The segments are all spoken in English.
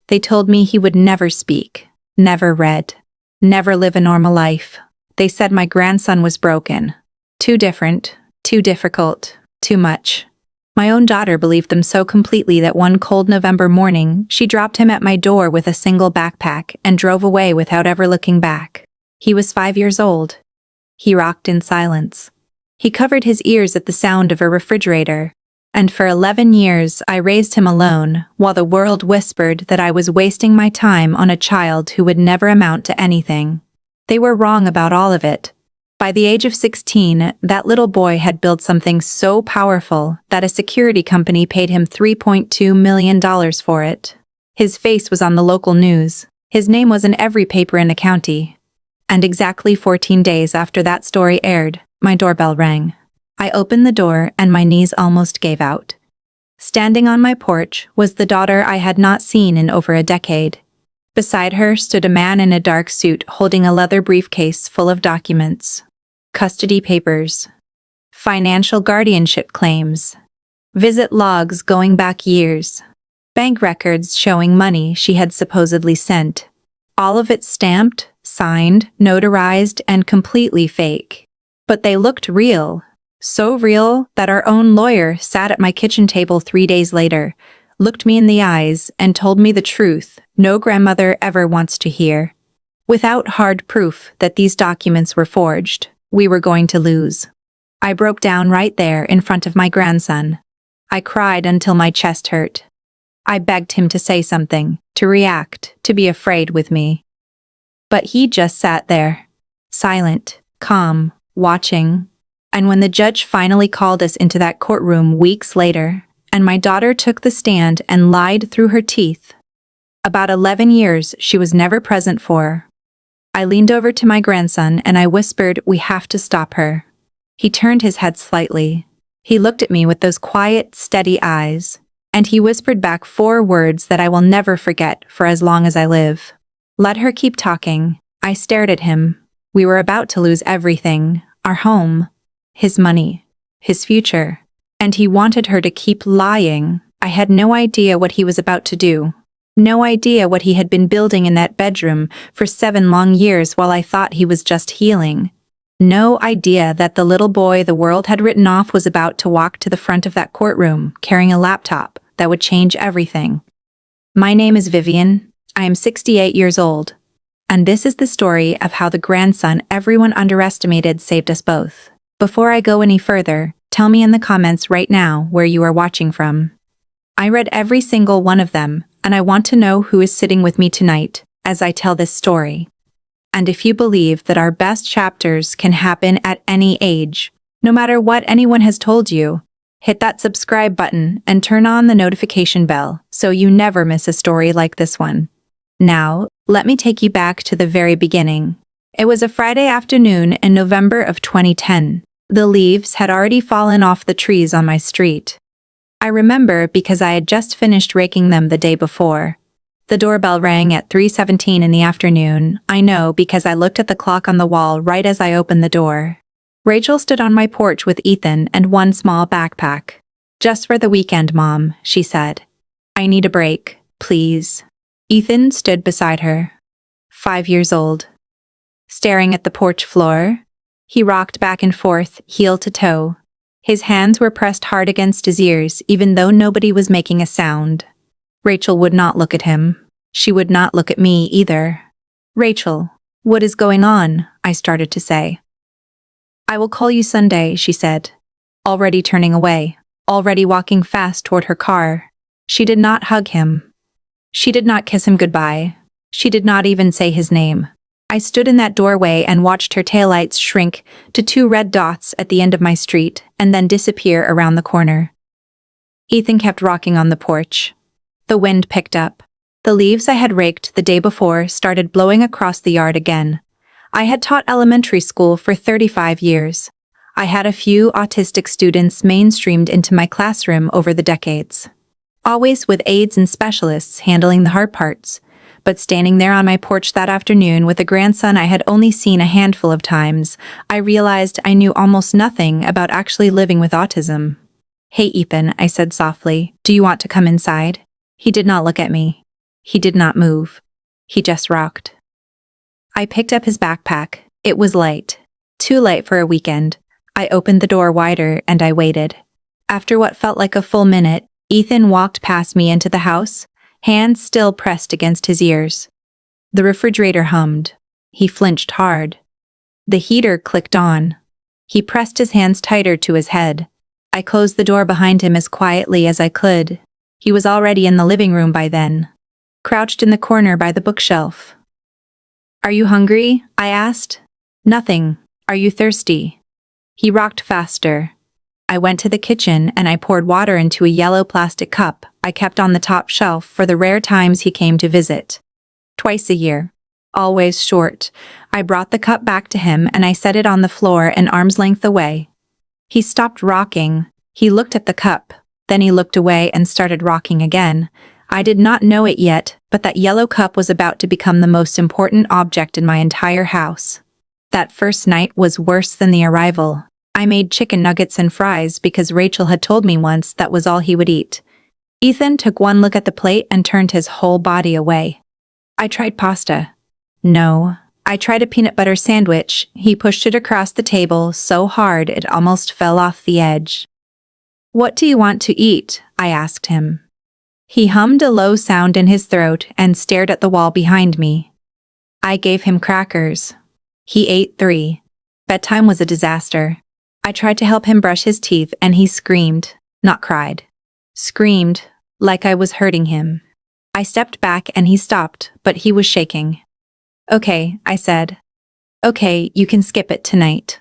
They told me he would never speak, never read, never live a normal life. They said my grandson was broken. Too different, too difficult, too much. My own daughter believed them so completely that one cold November morning, she dropped him at my door with a single backpack and drove away without ever looking back. He was 5 years old. He rocked in silence. He covered his ears at the sound of a refrigerator. And for 11 years, I raised him alone, while the world whispered that I was wasting my time on a child who would never amount to anything. They were wrong about all of it. By the age of 16, that little boy had built something so powerful that a security company paid him $3.2 million for it. His face was on the local news. His name was in every paper in the county. And exactly 14 days after that story aired, my doorbell rang. I opened the door and my knees almost gave out. Standing on my porch was the daughter I had not seen in over a decade. Beside her stood a man in a dark suit holding a leather briefcase full of documents. Custody papers. Financial guardianship claims. Visit logs going back years. Bank records showing money she had supposedly sent. All of it stamped, signed, notarized, and completely fake. But they looked real. So real that our own lawyer sat at my kitchen table 3 days later, looked me in the eyes, and told me the truth no grandmother ever wants to hear. Without hard proof that these documents were forged, we were going to lose. I broke down right there in front of my grandson. I cried until my chest hurt. I begged him to say something, to react, to be afraid with me. But he just sat there, silent, calm, watching. And when the judge finally called us into that courtroom weeks later, and my daughter took the stand and lied through her teeth, about 11 years she was never present for, I leaned over to my grandson and I whispered, "We have to stop her." He turned his head slightly. He looked at me with those quiet, steady eyes, and he whispered back 4 words that I will never forget for as long as I live. "Let her keep talking." I stared at him. We were about to lose everything, our home, his money, his future. And he wanted her to keep lying. I had no idea what he was about to do. No idea what he had been building in that bedroom for 7 long years while I thought he was just healing. No idea that the little boy the world had written off was about to walk to the front of that courtroom carrying a laptop that would change everything. My name is Vivian. I am 68 years old. And this is the story of how the grandson everyone underestimated saved us both. Before I go any further, tell me in the comments right now where you are watching from. I read every single one of them, and I want to know who is sitting with me tonight as I tell this story. And if you believe that our best chapters can happen at any age, no matter what anyone has told you, hit that subscribe button and turn on the notification bell so you never miss a story like this one. Now, let me take you back to the very beginning. It was a Friday afternoon in November of 2010. The leaves had already fallen off the trees on my street. I remember because I had just finished raking them the day before. The doorbell rang at 3:17 in the afternoon. I know because I looked at the clock on the wall right as I opened the door. Rachel stood on my porch with Ethan and one small backpack. "Just for the weekend, Mom," she said. "I need a break, please." Ethan stood beside her, 5 years old. Staring at the porch floor, he rocked back and forth, heel to toe. His hands were pressed hard against his ears, even though nobody was making a sound. Rachel would not look at him. She would not look at me either. "Rachel, what is going on?" I started to say. "I will call you Sunday," she said, already turning away, already walking fast toward her car. She did not hug him. She did not kiss him goodbye. She did not even say his name. I stood in that doorway and watched her taillights shrink to 2 red dots at the end of my street and then disappear around the corner. Ethan kept rocking on the porch. The wind picked up. The leaves I had raked the day before started blowing across the yard again. I had taught elementary school for 35 years. I had a few autistic students mainstreamed into my classroom over the decades. Always with aides and specialists handling the hard parts. But standing there on my porch that afternoon with a grandson I had only seen a handful of times, I realized I knew almost nothing about actually living with autism. "Hey Ethan," I said softly, "do you want to come inside?" He did not look at me. He did not move. He just rocked. I picked up his backpack. It was light. Too light for a weekend. I opened the door wider and I waited. After what felt like a full minute, Ethan walked past me into the house, hands still pressed against his ears. The refrigerator hummed. He flinched hard. The heater clicked on. He pressed his hands tighter to his head. I closed the door behind him as quietly as I could. He was already in the living room by then, crouched in the corner by the bookshelf. "Are you hungry?" I asked. "Nothing. Are you thirsty?" He rocked faster. I went to the kitchen and I poured water into a yellow plastic cup I kept on the top shelf for the rare times he came to visit. Twice a year. Always short. I brought the cup back to him and I set it on the floor an arm's length away. He stopped rocking. He looked at the cup. Then he looked away and started rocking again. I did not know it yet, but that yellow cup was about to become the most important object in my entire house. That first night was worse than the arrival. I made chicken nuggets and fries because Rachel had told me once that was all he would eat. Ethan took one look at the plate and turned his whole body away. I tried pasta. No. I tried a peanut butter sandwich. He pushed it across the table so hard it almost fell off the edge. "What do you want to eat?" I asked him. He hummed a low sound in his throat and stared at the wall behind me. I gave him crackers. He ate 3. Bedtime was a disaster. I tried to help him brush his teeth and he screamed, not cried. Screamed, like I was hurting him. I stepped back and he stopped, but he was shaking. "Okay," I said. "Okay, you can skip it tonight."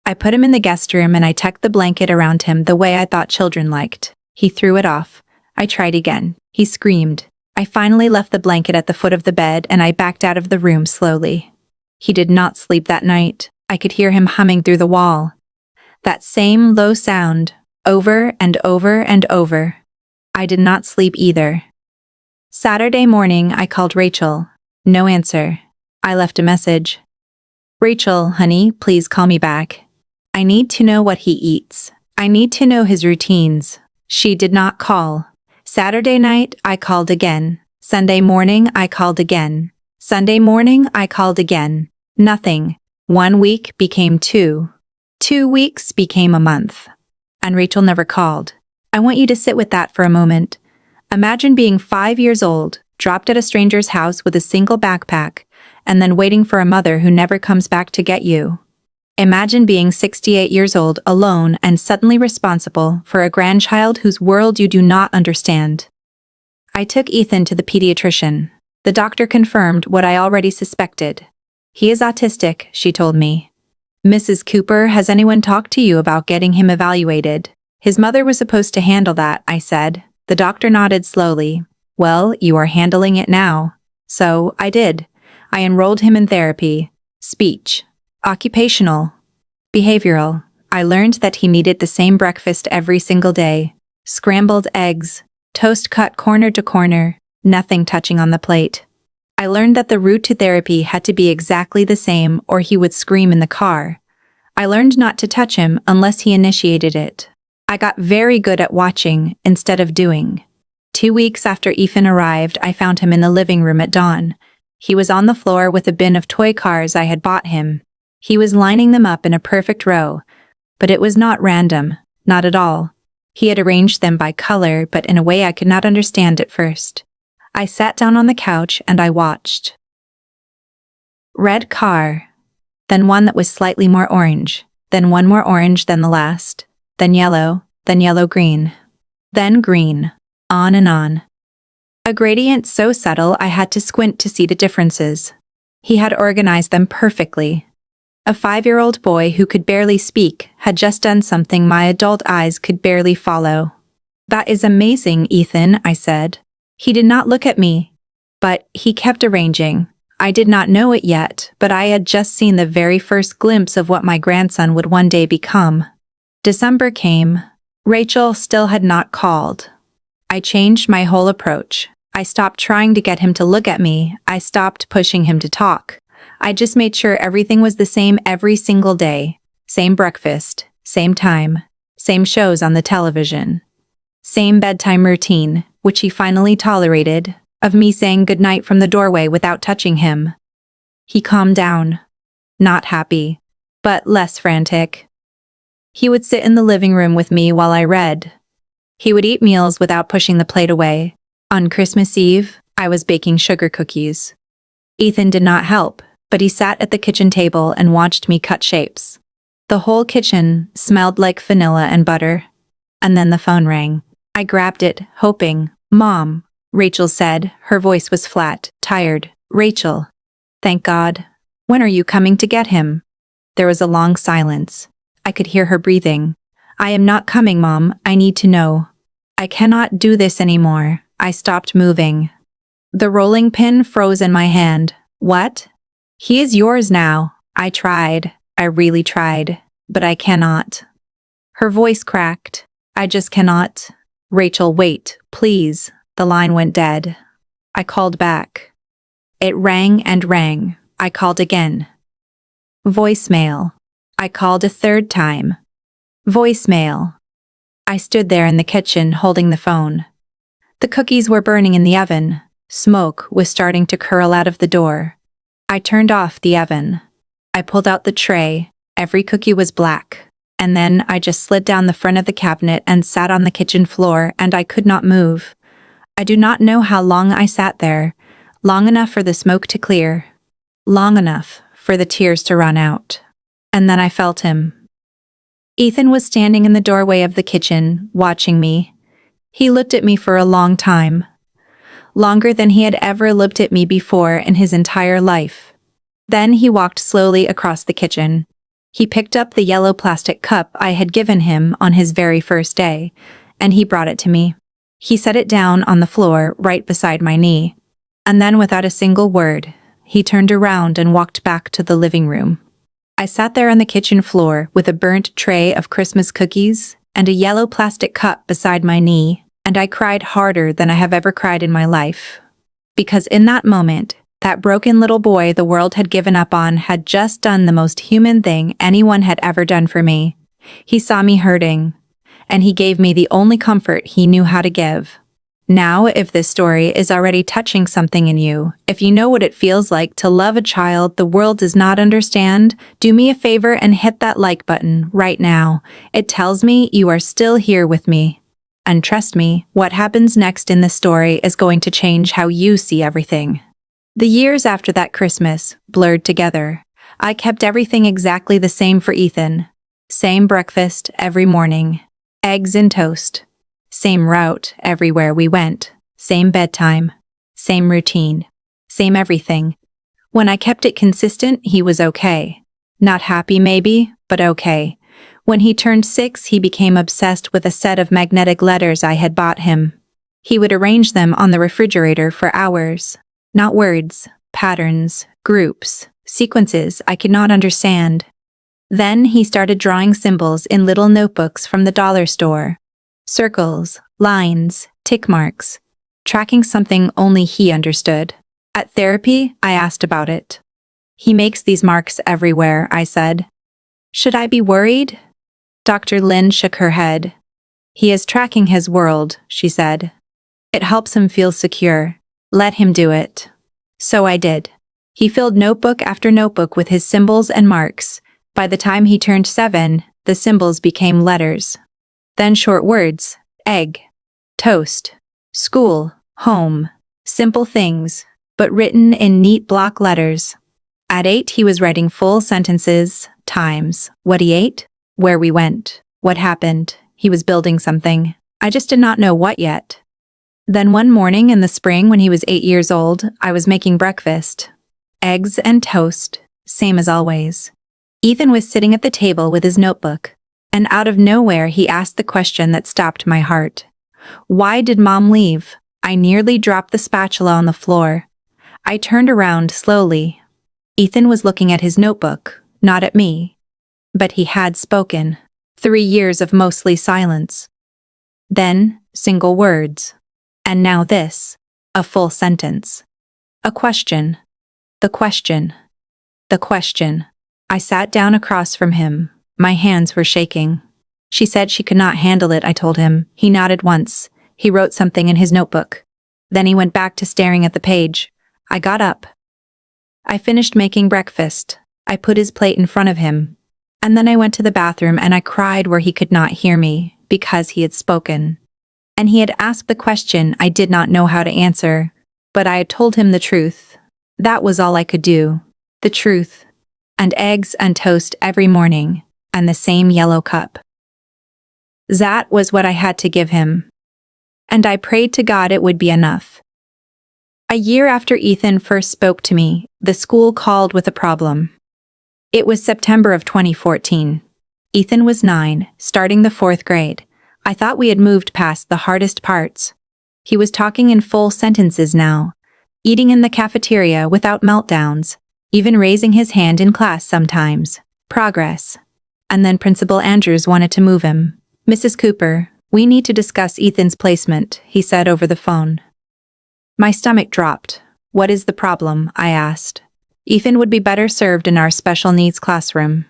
I put him in the guest room and I tucked the blanket around him the way I thought children liked. He threw it off. I tried again. He screamed. I finally left the blanket at the foot of the bed and I backed out of the room slowly. He did not sleep that night. I could hear him humming through the wall. That same low sound, over and over and over. I did not sleep either. Saturday morning, I called Rachel. No answer. I left a message. "Rachel, honey, please call me back. I need to know what he eats. I need to know his routines." She did not call. Saturday night, I called again. Sunday morning, I called again. Sunday morning, I called again. Nothing. 1 week became 2. 2 weeks became a month. And Rachel never called. I want you to sit with that for a moment. Imagine being 5 years old, dropped at a stranger's house with a single backpack, and then waiting for a mother who never comes back to get you. Imagine being 68 years old alone and suddenly responsible for a grandchild whose world you do not understand. I took Ethan to the pediatrician. The doctor confirmed what I already suspected. "He is autistic," she told me. "Mrs. Cooper, has anyone talked to you about getting him evaluated?" "His mother was supposed to handle that," I said. The doctor nodded slowly. "Well, you are handling it now." So, I did. I enrolled him in therapy. Speech. Occupational. Behavioral. I learned that he needed the same breakfast every single day. Scrambled eggs. Toast cut corner to corner. Nothing touching on the plate. I learned that the route to therapy had to be exactly the same or he would scream in the car. I learned not to touch him unless he initiated it. I got very good at watching instead of doing. 2 weeks after Ethan arrived, I found him in the living room at dawn. He was on the floor with a bin of toy cars I had bought him. He was lining them up in a perfect row, but it was not random, not at all. He had arranged them by color, but in a way I could not understand at first. I sat down on the couch and I watched. Red car, then one that was slightly more orange, then one more orange than the last, then yellow green, then green, on and on. A gradient so subtle I had to squint to see the differences. He had organized them perfectly. A 5-year-old boy who could barely speak had just done something my adult eyes could barely follow. "That is amazing, Ethan," I said. He did not look at me, but he kept arranging. I did not know it yet, but I had just seen the very first glimpse of what my grandson would one day become. December came. Rachel still had not called. I changed my whole approach. I stopped trying to get him to look at me. I stopped pushing him to talk. I just made sure everything was the same every single day. Same breakfast, same time, same shows on the television. Same bedtime routine, which he finally tolerated, of me saying goodnight from the doorway without touching him. He calmed down. Not happy, but less frantic. He would sit in the living room with me while I read. He would eat meals without pushing the plate away. On Christmas Eve, I was baking sugar cookies. Ethan did not help, but he sat at the kitchen table and watched me cut shapes. The whole kitchen smelled like vanilla and butter. And then the phone rang. I grabbed it, hoping. "Mom," Rachel said. Her voice was flat, tired. "Rachel." "Thank God. When are you coming to get him?" There was a long silence. I could hear her breathing. "I am not coming, Mom. I need to know. I cannot do this anymore." I stopped moving. The rolling pin froze in my hand. "What?" "He is yours now." I tried. I really tried. But I cannot. Her voice cracked. "I just cannot." "Rachel, wait, please." The line went dead. I called back. It rang and rang. I called again. Voicemail. I called a third time. Voicemail. I stood there in the kitchen holding the phone. The cookies were burning in the oven. Smoke was starting to curl out of the door. I turned off the oven. I pulled out the tray. Every cookie was black. And then I just slid down the front of the cabinet and sat on the kitchen floor, and I could not move. I do not know how long I sat there. Long enough for the smoke to clear. Long enough for the tears to run out. And then I felt him. Ethan was standing in the doorway of the kitchen, watching me. He looked at me for a long time. Longer than he had ever looked at me before in his entire life. Then he walked slowly across the kitchen. He picked up the yellow plastic cup I had given him on his very first day, and he brought it to me. He set it down on the floor right beside my knee. And then without a single word, he turned around and walked back to the living room. I sat there on the kitchen floor with a burnt tray of Christmas cookies and a yellow plastic cup beside my knee, and I cried harder than I have ever cried in my life. Because in that moment, that broken little boy the world had given up on had just done the most human thing anyone had ever done for me. He saw me hurting, and he gave me the only comfort he knew how to give. Now, if this story is already touching something in you, if you know what it feels like to love a child the world does not understand, do me a favor and hit that like button right now. It tells me you are still here with me. And trust me, what happens next in this story is going to change how you see everything. The years after that Christmas blurred together. I kept everything exactly the same for Ethan. Same breakfast every morning. Eggs and toast. Same route everywhere we went. Same bedtime. Same routine. Same everything. When I kept it consistent, he was okay. Not happy maybe, but okay. When he turned 6, he became obsessed with a set of magnetic letters I had bought him. He would arrange them on the refrigerator for hours. Not words, patterns, groups, sequences I could not understand. Then he started drawing symbols in little notebooks from the dollar store. Circles, lines, tick marks, tracking something only he understood. At therapy, I asked about it. "He makes these marks everywhere," I said. "Should I be worried?" Dr. Lynn shook her head. "He is tracking his world," she said. "It helps him feel secure. Let him do it." So I did. He filled notebook after notebook with his symbols and marks. By the time he turned 7, the symbols became letters. Then short words: egg, toast, school, home. Simple things, but written in neat block letters. At 8, he was writing full sentences, times, what he ate, where we went, what happened. He was building something. I just did not know what yet. Then one morning in the spring when he was 8 years old, I was making breakfast. Eggs and toast, same as always. Ethan was sitting at the table with his notebook. And out of nowhere, he asked the question that stopped my heart. Why did Mom leave? I nearly dropped the spatula on the floor. I turned around slowly. Ethan was looking at his notebook, not at me. But he had spoken. 3 years of mostly silence. Then, single words. And now this, a full sentence. A question. The question. The question. I sat down across from him. My hands were shaking. She said she could not handle it, I told him. He nodded once. He wrote something in his notebook. Then he went back to staring at the page. I got up. I finished making breakfast. I put his plate in front of him. And then I went to the bathroom and I cried where he could not hear me, because he had spoken. And he had asked the question I did not know how to answer, but I had told him the truth. That was all I could do. The truth. And eggs and toast every morning, and the same yellow cup. That was what I had to give him. And I prayed to God it would be enough. A year after Ethan first spoke to me, the school called with a problem. It was September of 2014. Ethan was 9, starting the 4th grade. I thought we had moved past the hardest parts. He was talking in full sentences now, eating in the cafeteria without meltdowns, even raising his hand in class sometimes. Progress. And then Principal Andrews wanted to move him. Mrs. Cooper, we need to discuss Ethan's placement, he said over the phone. My stomach dropped. What is the problem? I asked. Ethan would be better served in our special needs classroom.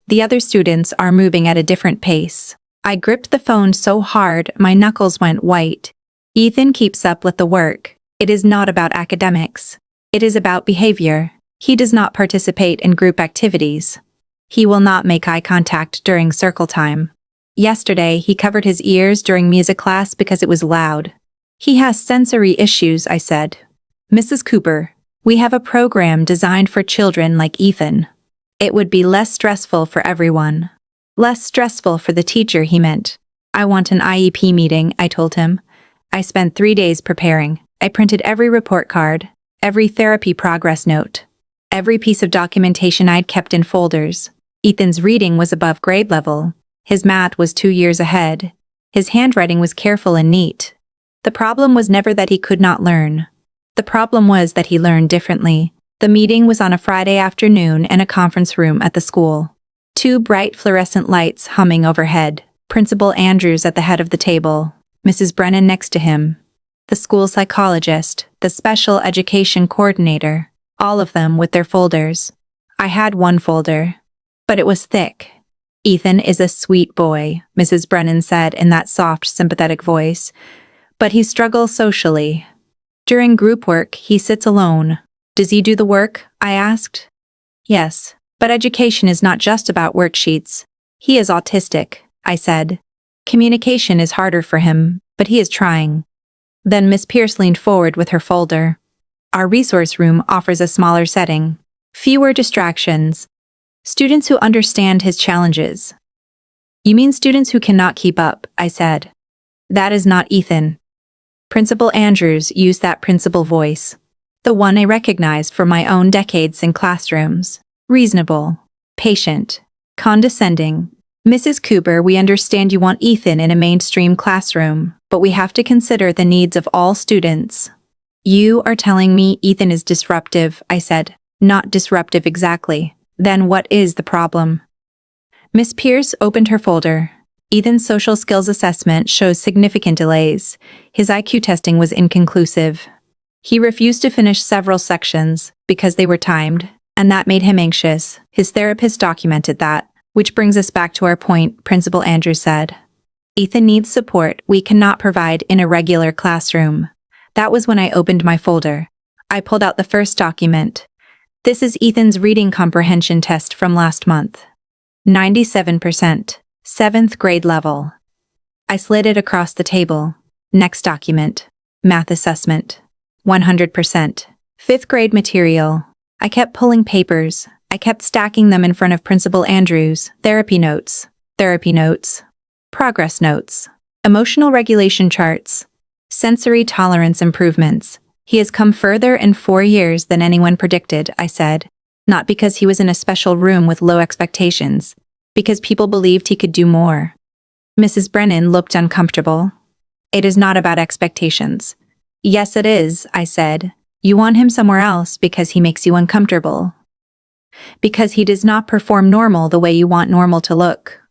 The other students are moving at a different pace. I gripped the phone so hard my knuckles went white. Ethan keeps up with the work. It is not about academics. It is about behavior. He does not participate in group activities. He will not make eye contact during circle time. Yesterday, he covered his ears during music class because it was loud. He has sensory issues, I said. Mrs. Cooper, we have a program designed for children like Ethan. It would be less stressful for everyone. Less stressful for the teacher, he meant. I want an IEP meeting, I told him. I spent 3 days preparing. I printed every report card, every therapy progress note, every piece of documentation I'd kept in folders. Ethan's reading was above grade level. His math was 2 years ahead. His handwriting was careful and neat. The problem was never that he could not learn. The problem was that he learned differently. The meeting was on a Friday afternoon in a conference room at the school. 2 bright fluorescent lights humming overhead. Principal Andrews at the head of the table. Mrs. Brennan next to him. The school psychologist, the special education coordinator, all of them with their folders. I had one folder, but it was thick. Ethan is a sweet boy, Mrs. Brennan said in that soft, sympathetic voice, but he struggles socially. During group work, he sits alone. Does he do the work? I asked. Yes, but education is not just about worksheets. He is autistic, I said. Communication is harder for him, but he is trying. Then Miss Pierce leaned forward with her folder. Our resource room offers a smaller setting, fewer distractions, students who understand his challenges. You mean students who cannot keep up, I said. That is not Ethan. Principal Andrews used that principal voice, the one I recognized from my own decades in classrooms. Reasonable, patient, condescending. Mrs. Cooper, we understand you want Ethan in a mainstream classroom, but we have to consider the needs of all students. You are telling me Ethan is disruptive, I said. Not disruptive exactly. Then what is the problem? Miss Pierce opened her folder. Ethan's social skills assessment shows significant delays. His IQ testing was inconclusive. He refused to finish several sections because they were timed, and that made him anxious. His therapist documented that, which brings us back to our point, Principal Andrews said. Ethan needs support we cannot provide in a regular classroom. That was when I opened my folder. I pulled out the first document. This is Ethan's reading comprehension test from last month. 97%. 7th grade level. I slid it across the table. Next document. Math assessment. 100%. 5th grade material. I kept pulling papers. I kept stacking them in front of Principal Andrews. Therapy notes. Progress notes. Emotional regulation charts. Sensory tolerance improvements. He has come further in 4 years than anyone predicted, I said. Not because he was in a special room with low expectations, because people believed he could do more. Mrs. Brennan looked uncomfortable. It is not about expectations. Yes, it is, I said. You want him somewhere else because he makes you uncomfortable. Because he does not perform normal the way you want normal to look.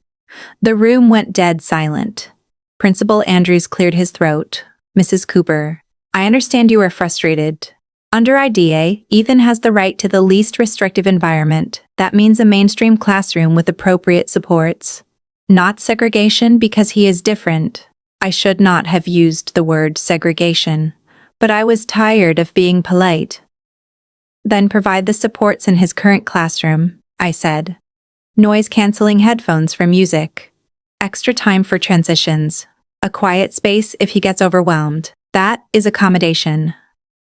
The room went dead silent. Principal Andrews cleared his throat. Mrs. Cooper, I understand you are frustrated. Under IDEA, Ethan has the right to the least restrictive environment. That means a mainstream classroom with appropriate supports. Not segregation because he is different. I should not have used the word segregation. But I was tired of being polite. Then provide the supports in his current classroom, I said. Noise-canceling headphones for music. Extra time for transitions. A quiet space if he gets overwhelmed. That is accommodation.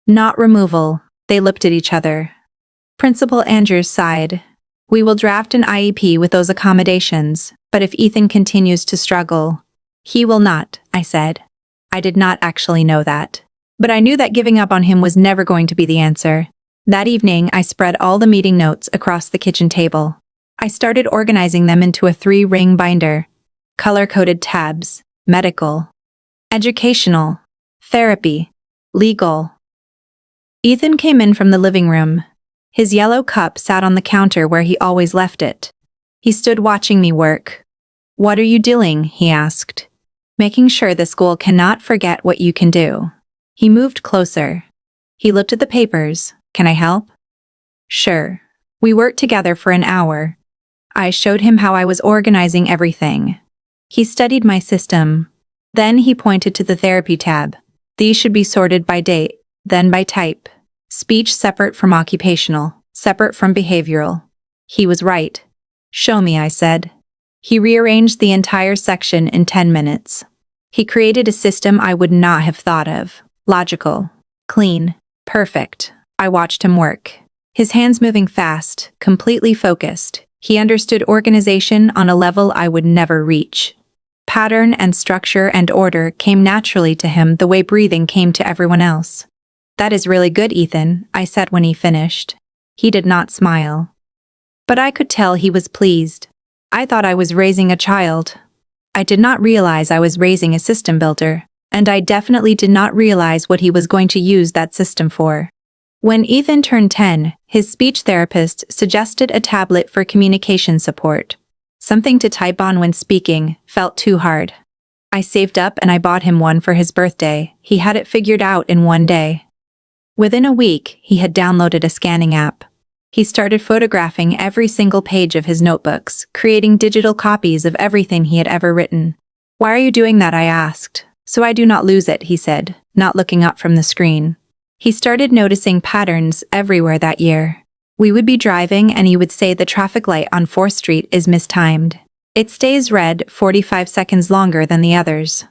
Not removal. They looked at each other. Principal Andrews sighed. We will draft an IEP with those accommodations, but if Ethan continues to struggle, he will not, I said. I did not actually know that. But I knew that giving up on him was never going to be the answer. That evening, I spread all the meeting notes across the kitchen table. I started organizing them into a 3-ring binder. Color-coded tabs. Medical. Educational. Therapy. Legal. Ethan came in from the living room. His yellow cup sat on the counter where he always left it. He stood watching me work. What are you doing? He asked. Making sure the school cannot forget what you can do. He moved closer. He looked at the papers. Can I help? Sure. We worked together for an hour. I showed him how I was organizing everything. He studied my system. Then he pointed to the therapy tab. These should be sorted by date, then by type. Speech separate from occupational, separate from behavioral. He was right. Show me, I said. He rearranged the entire section in 10 minutes. He created a system I would not have thought of. Logical. Clean. Perfect. I watched him work. His hands moving fast, completely focused. He understood organization on a level I would never reach. Pattern and structure and order came naturally to him the way breathing came to everyone else. That is really good, Ethan, I said when he finished. He did not smile. But I could tell he was pleased. I thought I was raising a child. I did not realize I was raising a system builder, and I definitely did not realize what he was going to use that system for. When Ethan turned 10, his speech therapist suggested a tablet for communication support. Something to type on when speaking felt too hard. I saved up and I bought him one for his birthday. He had it figured out in one day. Within a week, he had downloaded a scanning app. He started photographing every single page of his notebooks, creating digital copies of everything he had ever written. Why are you doing that? I asked. So I do not lose it, he said, not looking up from the screen. He started noticing patterns everywhere that year. We would be driving and he would say the traffic light on 4th Street is mistimed. It stays red 45 seconds longer than the others.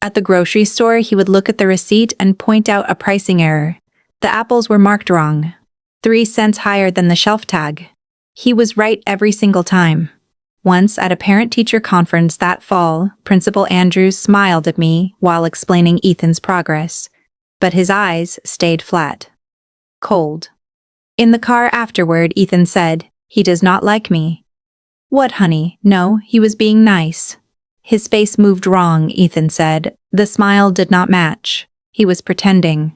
At the grocery store, he would look at the receipt and point out a pricing error. The apples were marked wrong. 3 cents higher than the shelf tag. He was right every single time. Once at a parent-teacher conference that fall, Principal Andrews smiled at me while explaining Ethan's progress, but his eyes stayed flat. Cold. In the car afterward, Ethan said, "He does not like me." "What, honey? No, he was being nice." "His face moved wrong," Ethan said. The smile did not match. He was pretending.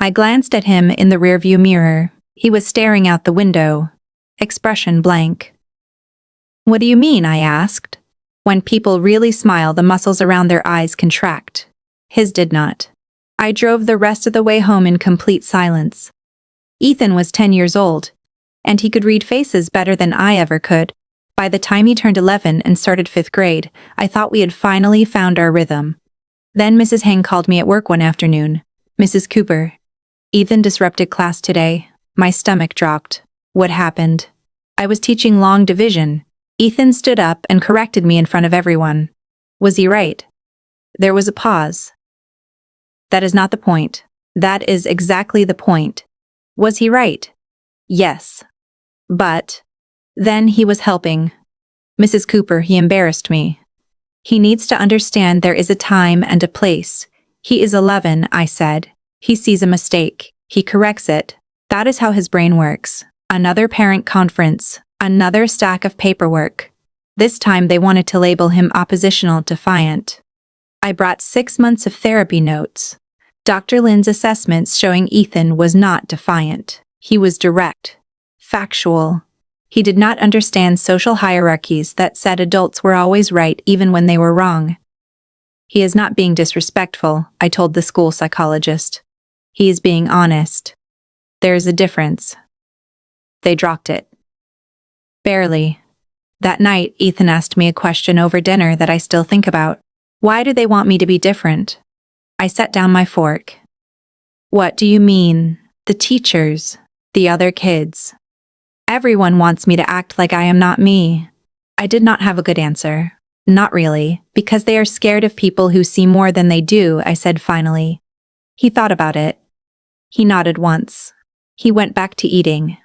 I glanced at him in the rearview mirror. He was staring out the window. Expression blank. "What do you mean?" I asked. When people really smile, the muscles around their eyes contract. His did not. I drove the rest of the way home in complete silence. Ethan was 10 years old, and he could read faces better than I ever could. By the time he turned 11 and started 5th grade, I thought we had finally found our rhythm. Then Mrs. Hang called me at work one afternoon. "Mrs. Cooper, Ethan disrupted class today." My stomach dropped. What happened? I was teaching long division. Ethan stood up and corrected me in front of everyone. Was he right? There was a pause. That is not the point. That is exactly the point. Was he right? Yes. But then he was helping. "Mrs. Cooper, he embarrassed me. He needs to understand there is a time and a place. He is 11, I said. He sees a mistake. He corrects it. That is how his brain works." Another parent conference. Another stack of paperwork. This time they wanted to label him oppositional defiant. I brought 6 months of therapy notes. Dr. Lynn's assessments showing Ethan was not defiant. He was direct. Factual. He did not understand social hierarchies that said adults were always right even when they were wrong. "He is not being disrespectful," I told the school psychologist. "He is being honest. There is a difference." They dropped it. Barely. That night, Ethan asked me a question over dinner that I still think about. Why do they want me to be different? I set down my fork. What do you mean? The teachers, the other kids. Everyone wants me to act like I am not me. I did not have a good answer. Not really, because they are scared of people who see more than they do, I said finally. He thought about it. He nodded once. He went back to eating.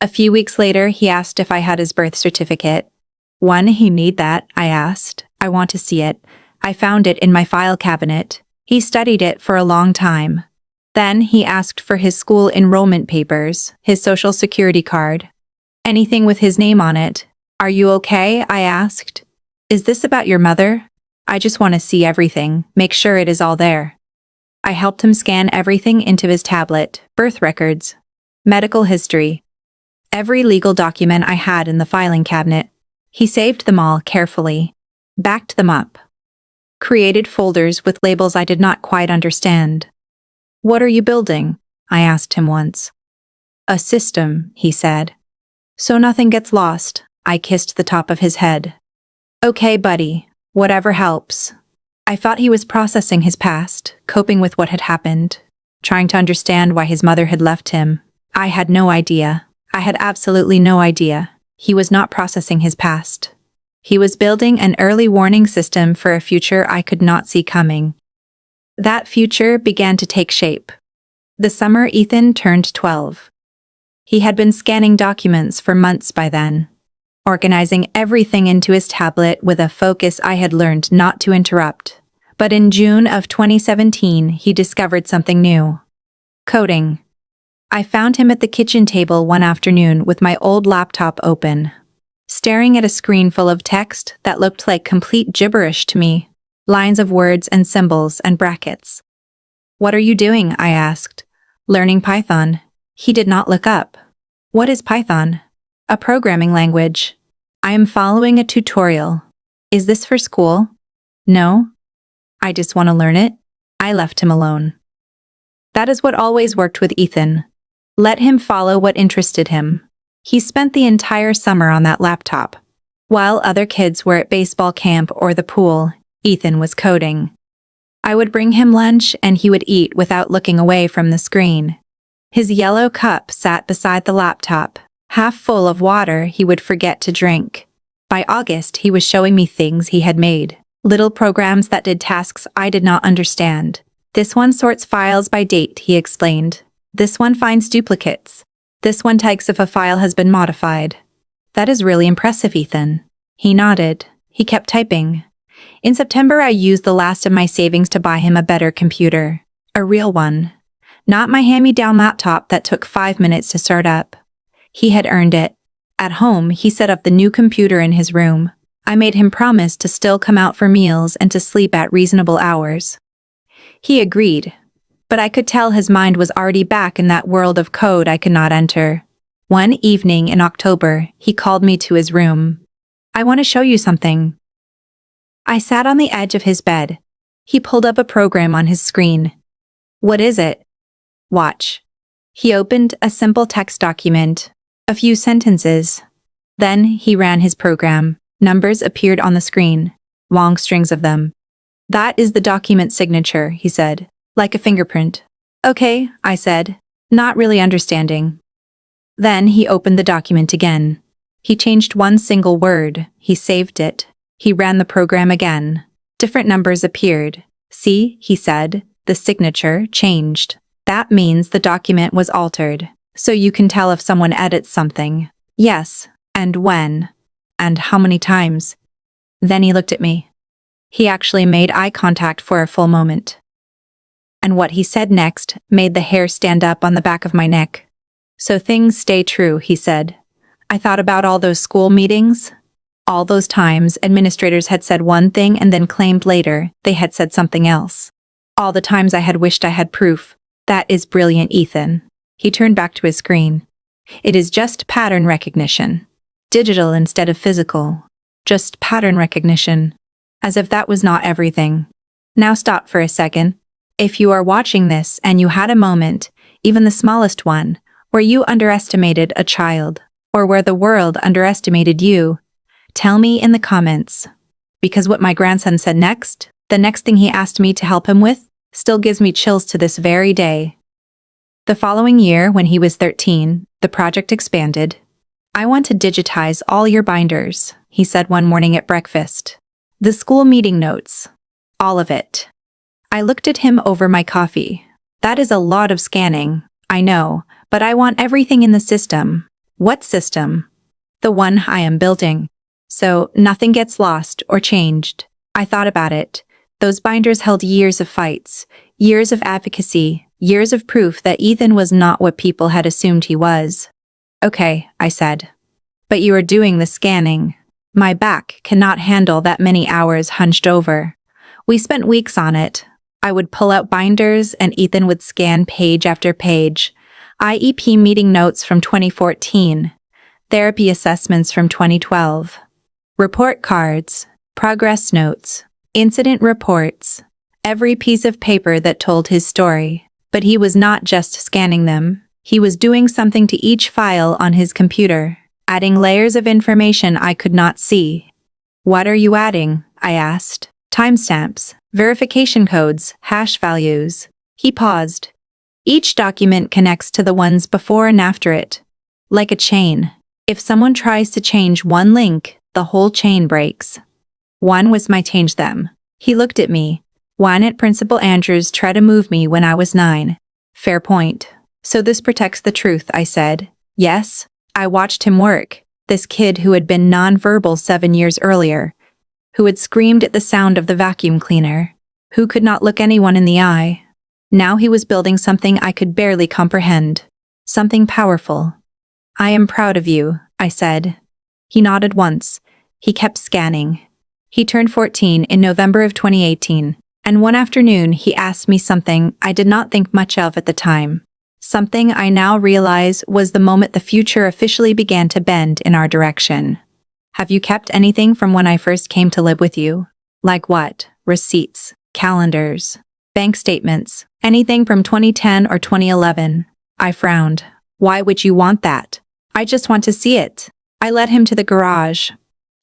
A few weeks later, he asked if I had his birth certificate. When he need that, I asked. I want to see it. I found it in my file cabinet. He studied it for a long time. Then he asked for his school enrollment papers, his social security card. Anything with his name on it. Are you okay? I asked. Is this about your mother? I just want to see everything, make sure it is all there. I helped him scan everything into his tablet, birth records, medical history, every legal document I had in the filing cabinet. He saved them all carefully, backed them up, created folders with labels I did not quite understand. What are you building? I asked him once. A system, he said. So nothing gets lost. I kissed the top of his head. Okay, buddy, whatever helps. I thought he was processing his past, coping with what had happened, trying to understand why his mother had left him. I had no idea. I had absolutely no idea. He was not processing his past. He was building an early warning system for a future I could not see coming. That future began to take shape. The summer Ethan turned 12. He had been scanning documents for months by then, organizing everything into his tablet with a focus I had learned not to interrupt. But in June of 2017, he discovered something new. Coding. I found him at the kitchen table one afternoon with my old laptop open, staring at a screen full of text that looked like complete gibberish to me, lines of words and symbols and brackets. What are you doing? I asked. Learning Python. He did not look up. What is Python? A programming language. I am following a tutorial. Is this for school? No. I just want to learn it. I left him alone. That is what always worked with Ethan. Let him follow what interested him. He spent the entire summer on that laptop. While other kids were at baseball camp or the pool, Ethan was coding. I would bring him lunch and he would eat without looking away from the screen. His yellow cup sat beside the laptop, half full of water he would forget to drink. By August, he was showing me things he had made, little programs that did tasks I did not understand. This one sorts files by date, he explained. This one finds duplicates. This one tags if a file has been modified. That is really impressive, Ethan. He nodded. He kept typing. In September, I used the last of my savings to buy him a better computer. A real one. Not my hand-me-down laptop that took 5 minutes to start up. He had earned it. At home, he set up the new computer in his room. I made him promise to still come out for meals and to sleep at reasonable hours. He agreed, but I could tell his mind was already back in that world of code I could not enter. One evening in October, he called me to his room. I want to show you something. I sat on the edge of his bed. He pulled up a program on his screen. What is it? Watch. He opened a simple text document, a few sentences. Then he ran his program. Numbers appeared on the screen, long strings of them. That is the document signature, he said, like a fingerprint. Okay, I said, not really understanding. Then he opened the document again. He changed one single word. He saved it. He ran the program again. Different numbers appeared. See, he said, the signature changed. That means the document was altered. So you can tell if someone edits something. Yes, and when, and how many times. Then he looked at me. He actually made eye contact for a full moment. And what he said next made the hair stand up on the back of my neck. So things stay true, he said. I thought about all those school meetings. All those times administrators had said one thing and then claimed later they had said something else. All the times I had wished I had proof. That is brilliant, Ethan. He turned back to his screen. It is just pattern recognition. Digital instead of physical. Just pattern recognition. As if that was not everything. Now stop for a second. If you are watching this and you had a moment, even the smallest one, where you underestimated a child, or where the world underestimated you, tell me in the comments. Because what my grandson said next, the next thing he asked me to help him with, still gives me chills to this very day. The following year, when he was 13, the project expanded. "I want to digitize all your binders," he said one morning at breakfast. "The school meeting notes. All of it." I looked at him over my coffee. "That is a lot of scanning, I know, but I want everything in the system." "What system?" "The one I am building. So nothing gets lost or changed." I thought about it. Those binders held years of fights, years of advocacy, years of proof that Ethan was not what people had assumed he was. "Okay," I said. "But you are doing the scanning." My back cannot handle that many hours hunched over. We spent weeks on it. I would pull out binders and Ethan would scan page after page. IEP meeting notes from 2014. Therapy assessments from 2012. Report cards. Progress notes. Incident reports. Every piece of paper that told his story. But he was not just scanning them. He was doing something to each file on his computer, adding layers of information I could not see. "What are you adding?" I asked. "Timestamps, verification codes, hash values." He paused. "Each document connects to the ones before and after it. Like a chain. If someone tries to change one link, the whole chain breaks." One was my change them. He looked at me. "Why didn't Principal Andrews try to move me when I was 9? "Fair point. So this protects the truth," I said. "Yes." I watched him work. This kid who had been nonverbal 7 years earlier, who had screamed at the sound of the vacuum cleaner, who could not look anyone in the eye. Now he was building something I could barely comprehend. Something powerful. "I am proud of you," I said. He nodded once. He kept scanning. He turned 14 in November of 2018, and one afternoon he asked me something I did not think much of at the time. Something I now realize was the moment the future officially began to bend in our direction. "Have you kept anything from when I first came to live with you?" "Like what?" "Receipts, calendars, bank statements, anything from 2010 or 2011. I frowned. "Why would you want that?" "I just want to see it." I led him to the garage.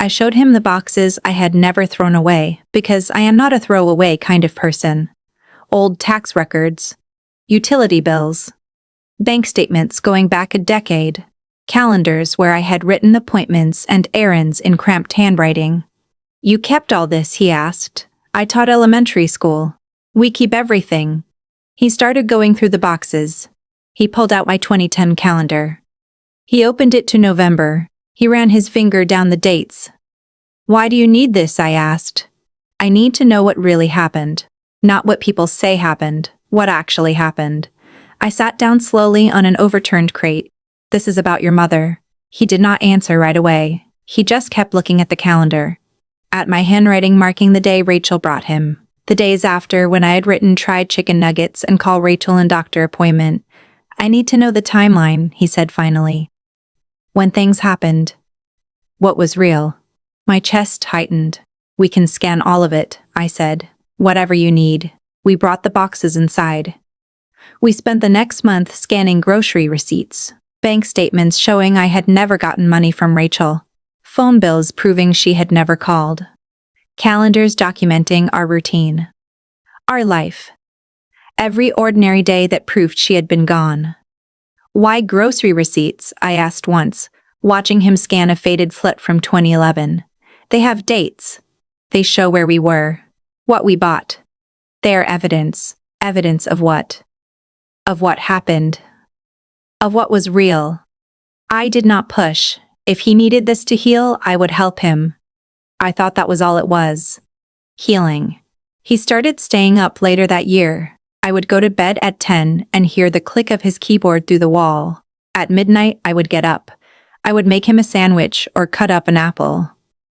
I showed him the boxes I had never thrown away, because I am not a throwaway kind of person. Old tax records, utility bills, bank statements going back a decade, calendars where I had written appointments and errands in cramped handwriting. "You kept all this?" he asked. "I taught elementary school. We keep everything." He started going through the boxes. He pulled out my 2010 calendar. He opened it to November. He ran his finger down the dates. "Why do you need this?" I asked. "I need to know what really happened. Not what people say happened, what actually happened." I sat down slowly on an overturned crate. "This is about your mother." He did not answer right away. He just kept looking at the calendar. At my handwriting marking the day Rachel brought him. The days after, when I had written "tried chicken nuggets" and "call Rachel and doctor appointment." "I need to know the timeline," he said finally. "When things happened. What was real." My chest tightened. "We can scan all of it," I said. "Whatever you need." We brought the boxes inside. We spent the next month scanning grocery receipts, bank statements showing I had never gotten money from Rachel, phone bills proving she had never called, calendars documenting our routine, our life. Every ordinary day that proved she had been gone. "Why grocery receipts?" I asked once, watching him scan a faded flip from 2011. "They have dates. They show where we were, what we bought. They are evidence. Evidence of what? Of what happened. Of what was real." I did not push. If he needed this to heal, I would help him. I thought that was all it was. Healing. He started staying up later that year. I would go to bed at 10 and hear the click of his keyboard through the wall. At midnight, I would get up. I would make him a sandwich or cut up an apple.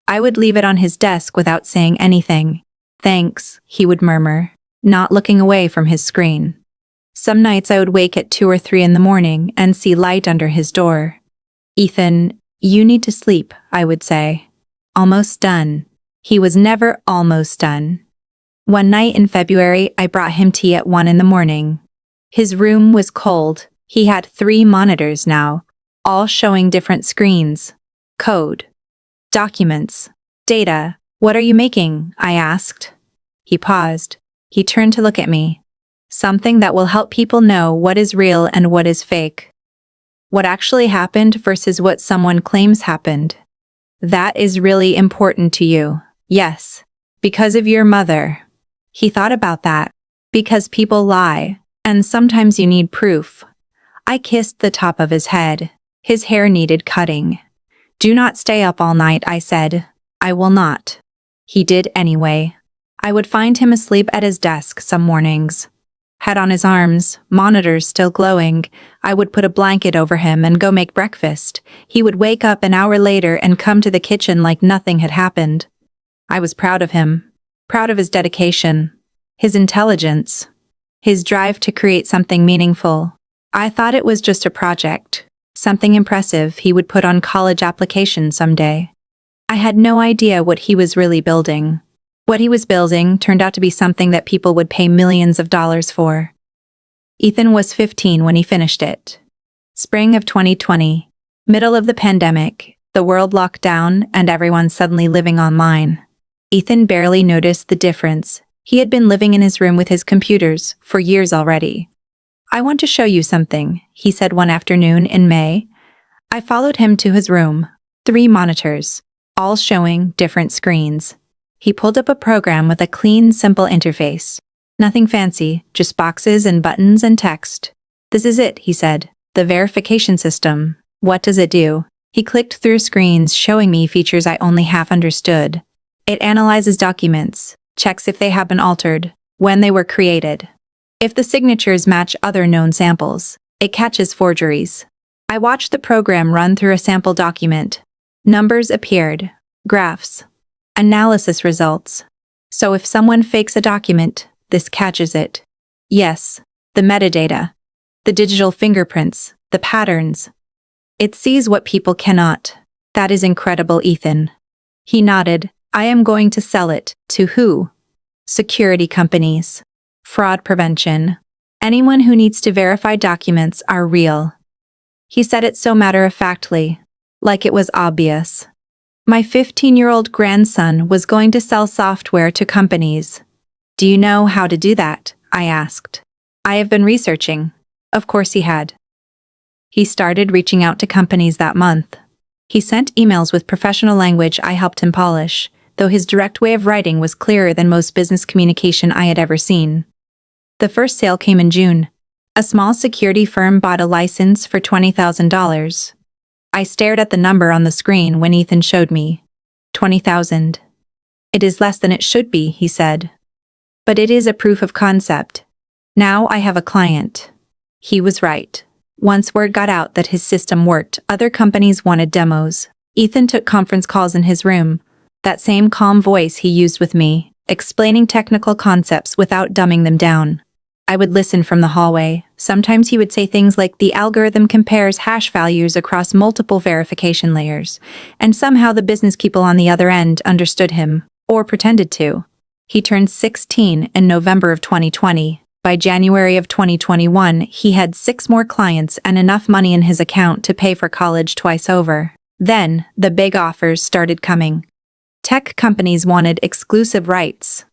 I would leave it on his desk without saying anything. "Thanks," he would murmur, not looking away from his screen. Some nights I would wake at 2 or 3 in the morning and see light under his door. "Ethan, you need to sleep," I would say. "Almost done." He was never almost done. One night in February, I brought him tea at 1 in the morning. His room was cold. He had 3 monitors now, all showing different screens. Code. Documents. Data. "What are you making?" I asked. He paused. He turned to look at me. Something that will help people know what is real and what is fake. What actually happened versus what someone claims happened. That is really important to you. Yes. Because of your mother. He thought about that. Because people lie, and sometimes you need proof. I kissed the top of his head. His hair needed cutting. Do not stay up all night, I said. I will not. He did anyway. I would find him asleep at his desk some mornings. Head on his arms, monitors still glowing. I would put a blanket over him and go make breakfast. He would wake up an hour later and come to the kitchen like nothing had happened. I was proud of him. Proud of his dedication. His intelligence. His drive to create something meaningful. I thought it was just a project. Something impressive he would put on college applications someday. I had no idea what he was really building. What he was building turned out to be something that people would pay millions of dollars for. Ethan was 15 when he finished it. Spring of 2020. Middle of the pandemic, the world locked down and everyone suddenly living online. Ethan barely noticed the difference. He had been living in his room with his computers for years already. I want to show you something, he said one afternoon in May. I followed him to his room. 3 monitors, all showing different screens. He pulled up a program with a clean, simple interface. Nothing fancy, just boxes and buttons and text. This is it, he said. The verification system. What does it do? He clicked through screens showing me features I only half understood. It analyzes documents, checks if they have been altered, when they were created. If the signatures match other known samples, it catches forgeries. I watched the program run through a sample document. Numbers appeared. Graphs. Analysis results. So if someone fakes a document, this catches it. Yes, the metadata. The digital fingerprints, the patterns. It sees what people cannot. That is incredible, Ethan. He nodded. I am going to sell it. To who? Security companies. Fraud prevention. Anyone who needs to verify documents are real. He said it so matter-of-factly, like it was obvious. My 15-year-old grandson was going to sell software to companies. Do you know how to do that? I asked. I have been researching. Of course he had. He started reaching out to companies that month. He sent emails with professional language I helped him polish, though his direct way of writing was clearer than most business communication I had ever seen. The first sale came in June. A small security firm bought a license for $20,000. I stared at the number on the screen when Ethan showed me. 20,000. It is less than it should be, he said. But it is a proof of concept. Now I have a client. He was right. Once word got out that his system worked, other companies wanted demos. Ethan took conference calls in his room. That same calm voice he used with me, explaining technical concepts without dumbing them down. I would listen from the hallway. Sometimes he would say things like the algorithm compares hash values across multiple verification layers, and somehow the business people on the other end understood him, or pretended to. He turned 16 in November of 2020. By January of 2021, he had 6 more clients and enough money in his account to pay for college twice over. Then, the big offers started coming. Tech companies wanted exclusive rights.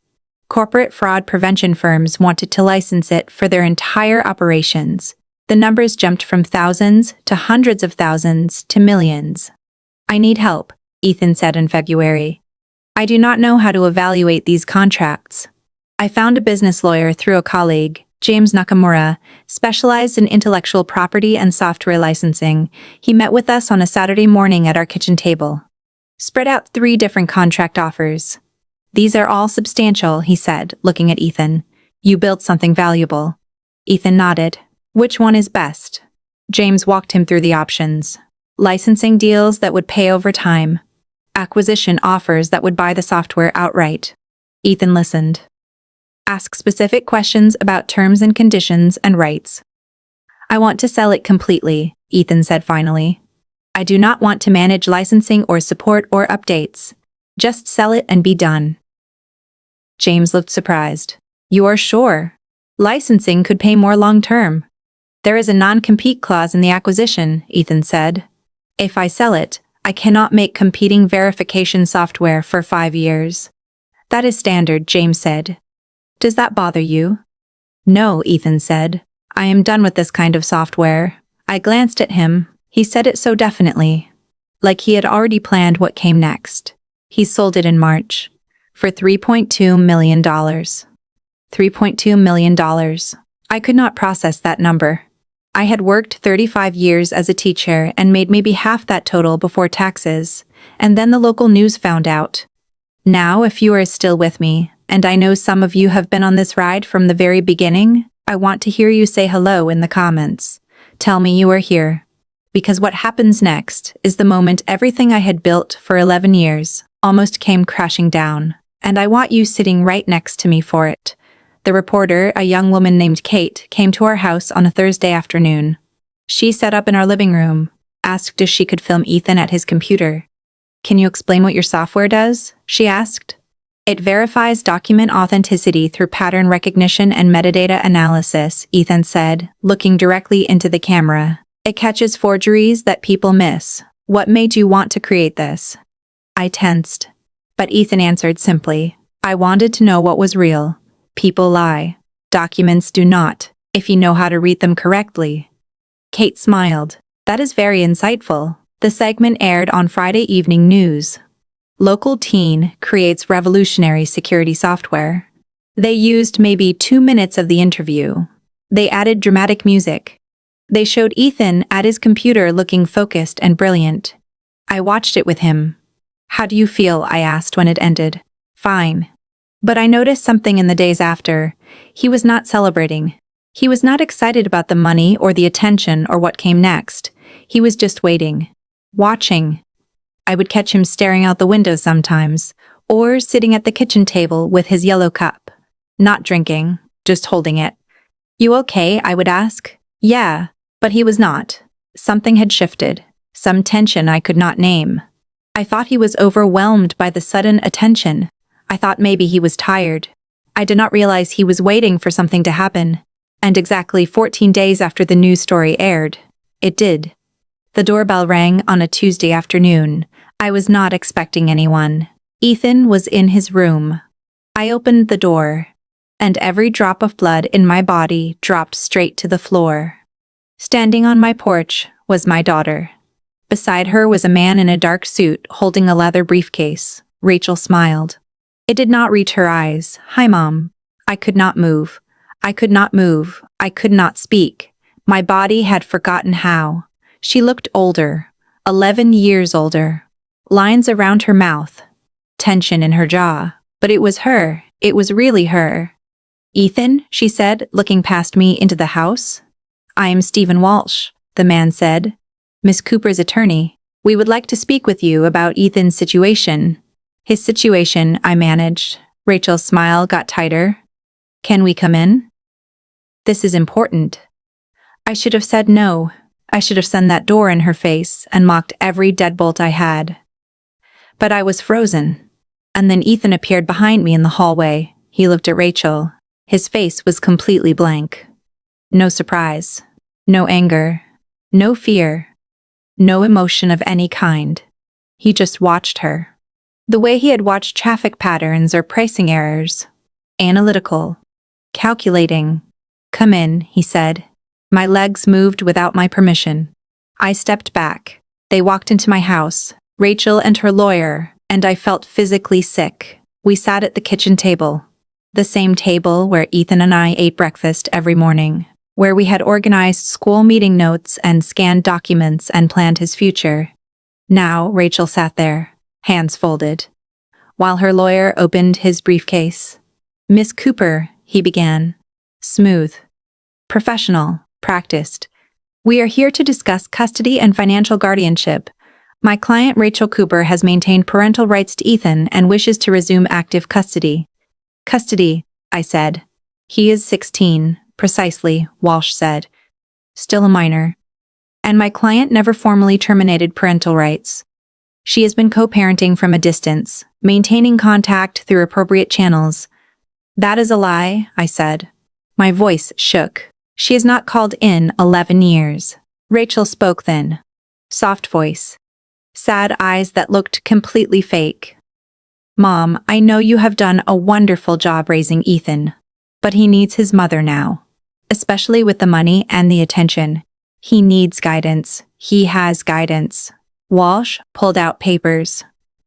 Corporate fraud prevention firms wanted to license it for their entire operations. The numbers jumped from thousands to hundreds of thousands to millions. I need help, Ethan said in February. I do not know how to evaluate these contracts. I found a business lawyer through a colleague, James Nakamura, specialized in intellectual property and software licensing. He met with us on a Saturday morning at our kitchen table. Spread out 3 different contract offers. These are all substantial, he said, looking at Ethan. You built something valuable. Ethan nodded. Which one is best? James walked him through the options. Licensing deals that would pay over time. Acquisition offers that would buy the software outright. Ethan listened. Ask specific questions about terms and conditions and rights. I want to sell it completely, Ethan said finally. I do not want to manage licensing or support or updates. Just sell it and be done. James looked surprised. You are sure? Licensing could pay more long-term. There is a non-compete clause in the acquisition, Ethan said. If I sell it, I cannot make competing verification software for 5 years. That is standard, James said. Does that bother you? No, Ethan said. I am done with this kind of software. I glanced at him. He said it so definitely, like he had already planned what came next. He sold it in March for $3.2 million. $3.2 million. I could not process that number. I had worked 35 years as a teacher and made maybe half that total before taxes, and then the local news found out. Now, if you are still with me, and I know some of you have been on this ride from the very beginning, I want to hear you say hello in the comments. Tell me you are here. Because what happens next is the moment everything I had built for 11 years almost came crashing down, and I want you sitting right next to me for it. The reporter, a young woman named Kate, came to our house on a Thursday afternoon. She sat up in our living room, asked if she could film Ethan at his computer. Can you explain what your software does? She asked. It verifies document authenticity through pattern recognition and metadata analysis, Ethan said, looking directly into the camera. It catches forgeries that people miss. What made you want to create this? I tensed. But Ethan answered simply. I wanted to know what was real. People lie. Documents do not, if you know how to read them correctly. Kate smiled. That is very insightful. The segment aired on Friday evening news. Local teen creates revolutionary security software. They used maybe 2 minutes of the interview. They added dramatic music. They showed Ethan at his computer looking focused and brilliant. I watched it with him. How do you feel? I asked when it ended. Fine. But I noticed something in the days after. He was not celebrating. He was not excited about the money or the attention or what came next. He was just waiting. Watching. I would catch him staring out the window sometimes, or sitting at the kitchen table with his yellow cup. Not drinking, just holding it. You okay? I would ask. Yeah, but he was not. Something had shifted. Some tension I could not name. I thought he was overwhelmed by the sudden attention. I thought maybe he was tired. I did not realize he was waiting for something to happen. And exactly 14 days after the news story aired, it did. The doorbell rang on a Tuesday afternoon. I was not expecting anyone. Ethan was in his room. I opened the door, and every drop of blood in my body dropped straight to the floor. Standing on my porch was my daughter. Beside her was a man in a dark suit holding a leather briefcase. Rachel smiled. It did not reach her eyes. Hi, Mom. I could not move. I could not move. I could not speak. My body had forgotten how. She looked older, 11 years older. Lines around her mouth. Tension in her jaw. But it was her. It was really her. Ethan, she said, looking past me into the house. I am Stephen Walsh, the man said. Miss Cooper's attorney. We would like to speak with you about Ethan's situation. His situation, I managed. Rachel's smile got tighter. Can we come in? This is important. I should have said no. I should have sent that door in her face and mocked every deadbolt I had. But I was frozen. And then Ethan appeared behind me in the hallway. He looked at Rachel. His face was completely blank. No surprise. No anger. No fear. No emotion of any kind. He just watched her. The way he had watched traffic patterns or pricing errors. Analytical. Calculating. Come in, he said. My legs moved without my permission. I stepped back. They walked into my house, Rachel and her lawyer, and I felt physically sick. We sat at the kitchen table. The same table where Ethan and I ate breakfast every morning, where we had organized school meeting notes and scanned documents and planned his future. Now Rachel sat there, hands folded, while her lawyer opened his briefcase. Miss Cooper, he began. Smooth. Professional. Practiced. We are here to discuss custody and financial guardianship. My client Rachel Cooper has maintained parental rights to Ethan and wishes to resume active custody. Custody, I said. He is 16, precisely, Walsh said. Still a minor. And my client never formally terminated parental rights. She has been co-parenting from a distance, maintaining contact through appropriate channels. That is a lie, I said. My voice shook. She has not called in 11 years. Rachel spoke then. Soft voice. Sad eyes that looked completely fake. Mom, I know you have done a wonderful job raising Ethan. But he needs his mother now. Especially with the money and the attention. He needs guidance. He has guidance. Walsh pulled out papers.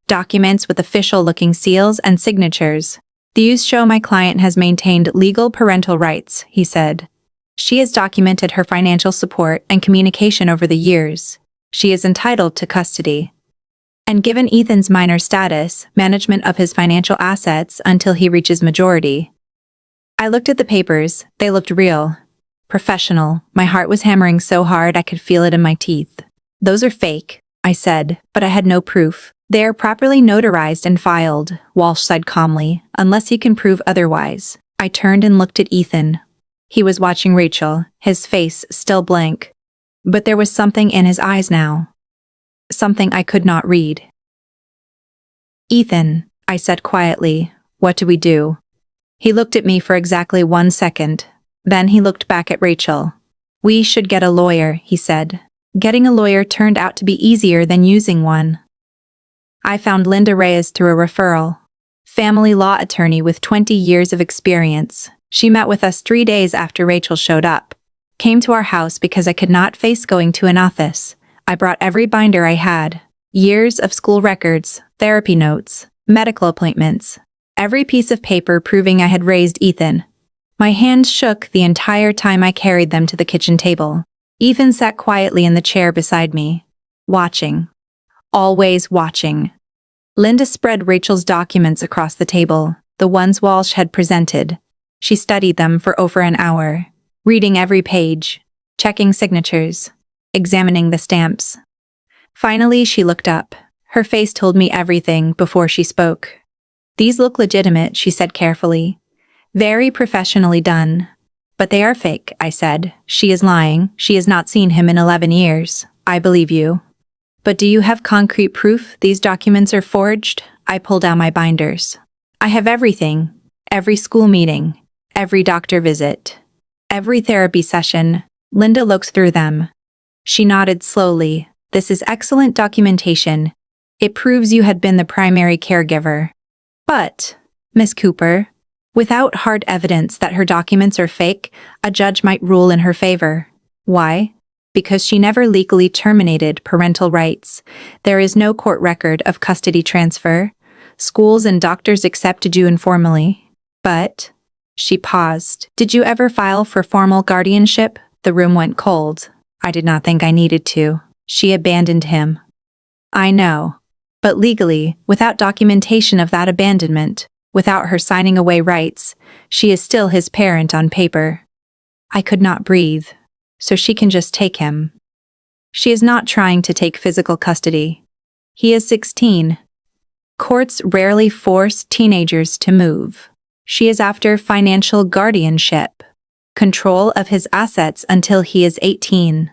Documents with official-looking seals and signatures. These show my client has maintained legal parental rights, he said. She has documented her financial support and communication over the years. She is entitled to custody. And given Ethan's minor status, management of his financial assets until he reaches majority. I looked at the papers. They looked real. Professional. My heart was hammering so hard I could feel it in my teeth. Those are fake, I said, but I had no proof. They are properly notarized and filed, Walsh said calmly, unless he can prove otherwise. I turned and looked at Ethan. He was watching Rachel, his face still blank. But there was something in his eyes now. Something I could not read. Ethan, I said quietly, what do we do? He looked at me for exactly 1 second. Then he looked back at Rachel. We should get a lawyer, he said. Getting a lawyer turned out to be easier than using one. I found Linda Reyes through a referral. Family law attorney with 20 years of experience. She met with us 3 days after Rachel showed up. Came to our house because I could not face going to an office. I brought every binder I had. Years of school records, therapy notes, medical appointments. Every piece of paper proving I had raised Ethan. My hands shook the entire time I carried them to the kitchen table. Ethan sat quietly in the chair beside me. Watching. Always watching. Linda spread Rachel's documents across the table, the ones Walsh had presented. She studied them for over an hour, reading every page, checking signatures, examining the stamps. Finally, she looked up. Her face told me everything before she spoke. These look legitimate, she said carefully. Very professionally done. But they are fake, I said. She is lying. She has not seen him in 11 years. I believe you. But do you have concrete proof these documents are forged? I pulled out my binders. I have everything. Every school meeting. Every doctor visit. Every therapy session. Linda looked through them. She nodded slowly. This is excellent documentation. It proves you had been the primary caregiver. But, Miss Cooper, without hard evidence that her documents are fake, a judge might rule in her favor. Why? Because she never legally terminated parental rights. There is no court record of custody transfer. Schools and doctors accepted you informally. But, she paused. Did you ever file for formal guardianship? The room went cold. I did not think I needed to. She abandoned him. I know. But legally, without documentation of that abandonment, without her signing away rights, she is still his parent on paper. I could not breathe. So she can just take him. She is not trying to take physical custody. He is 16. Courts rarely force teenagers to move. She is after financial guardianship. Control of his assets until he is 18.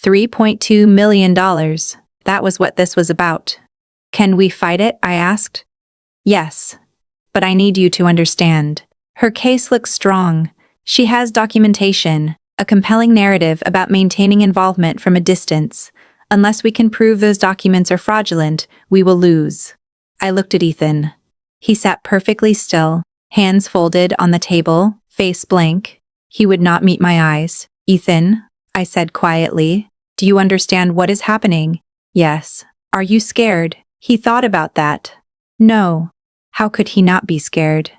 $3.2 million. That was what this was about. Can we fight it? I asked. Yes. But I need you to understand. Her case looks strong. She has documentation, a compelling narrative about maintaining involvement from a distance. Unless we can prove those documents are fraudulent, we will lose. I looked at Ethan. He sat perfectly still, hands folded on the table, face blank. He would not meet my eyes. Ethan, I said quietly, do you understand what is happening? Yes. Are you scared? He thought about that. No. How could he not be scared?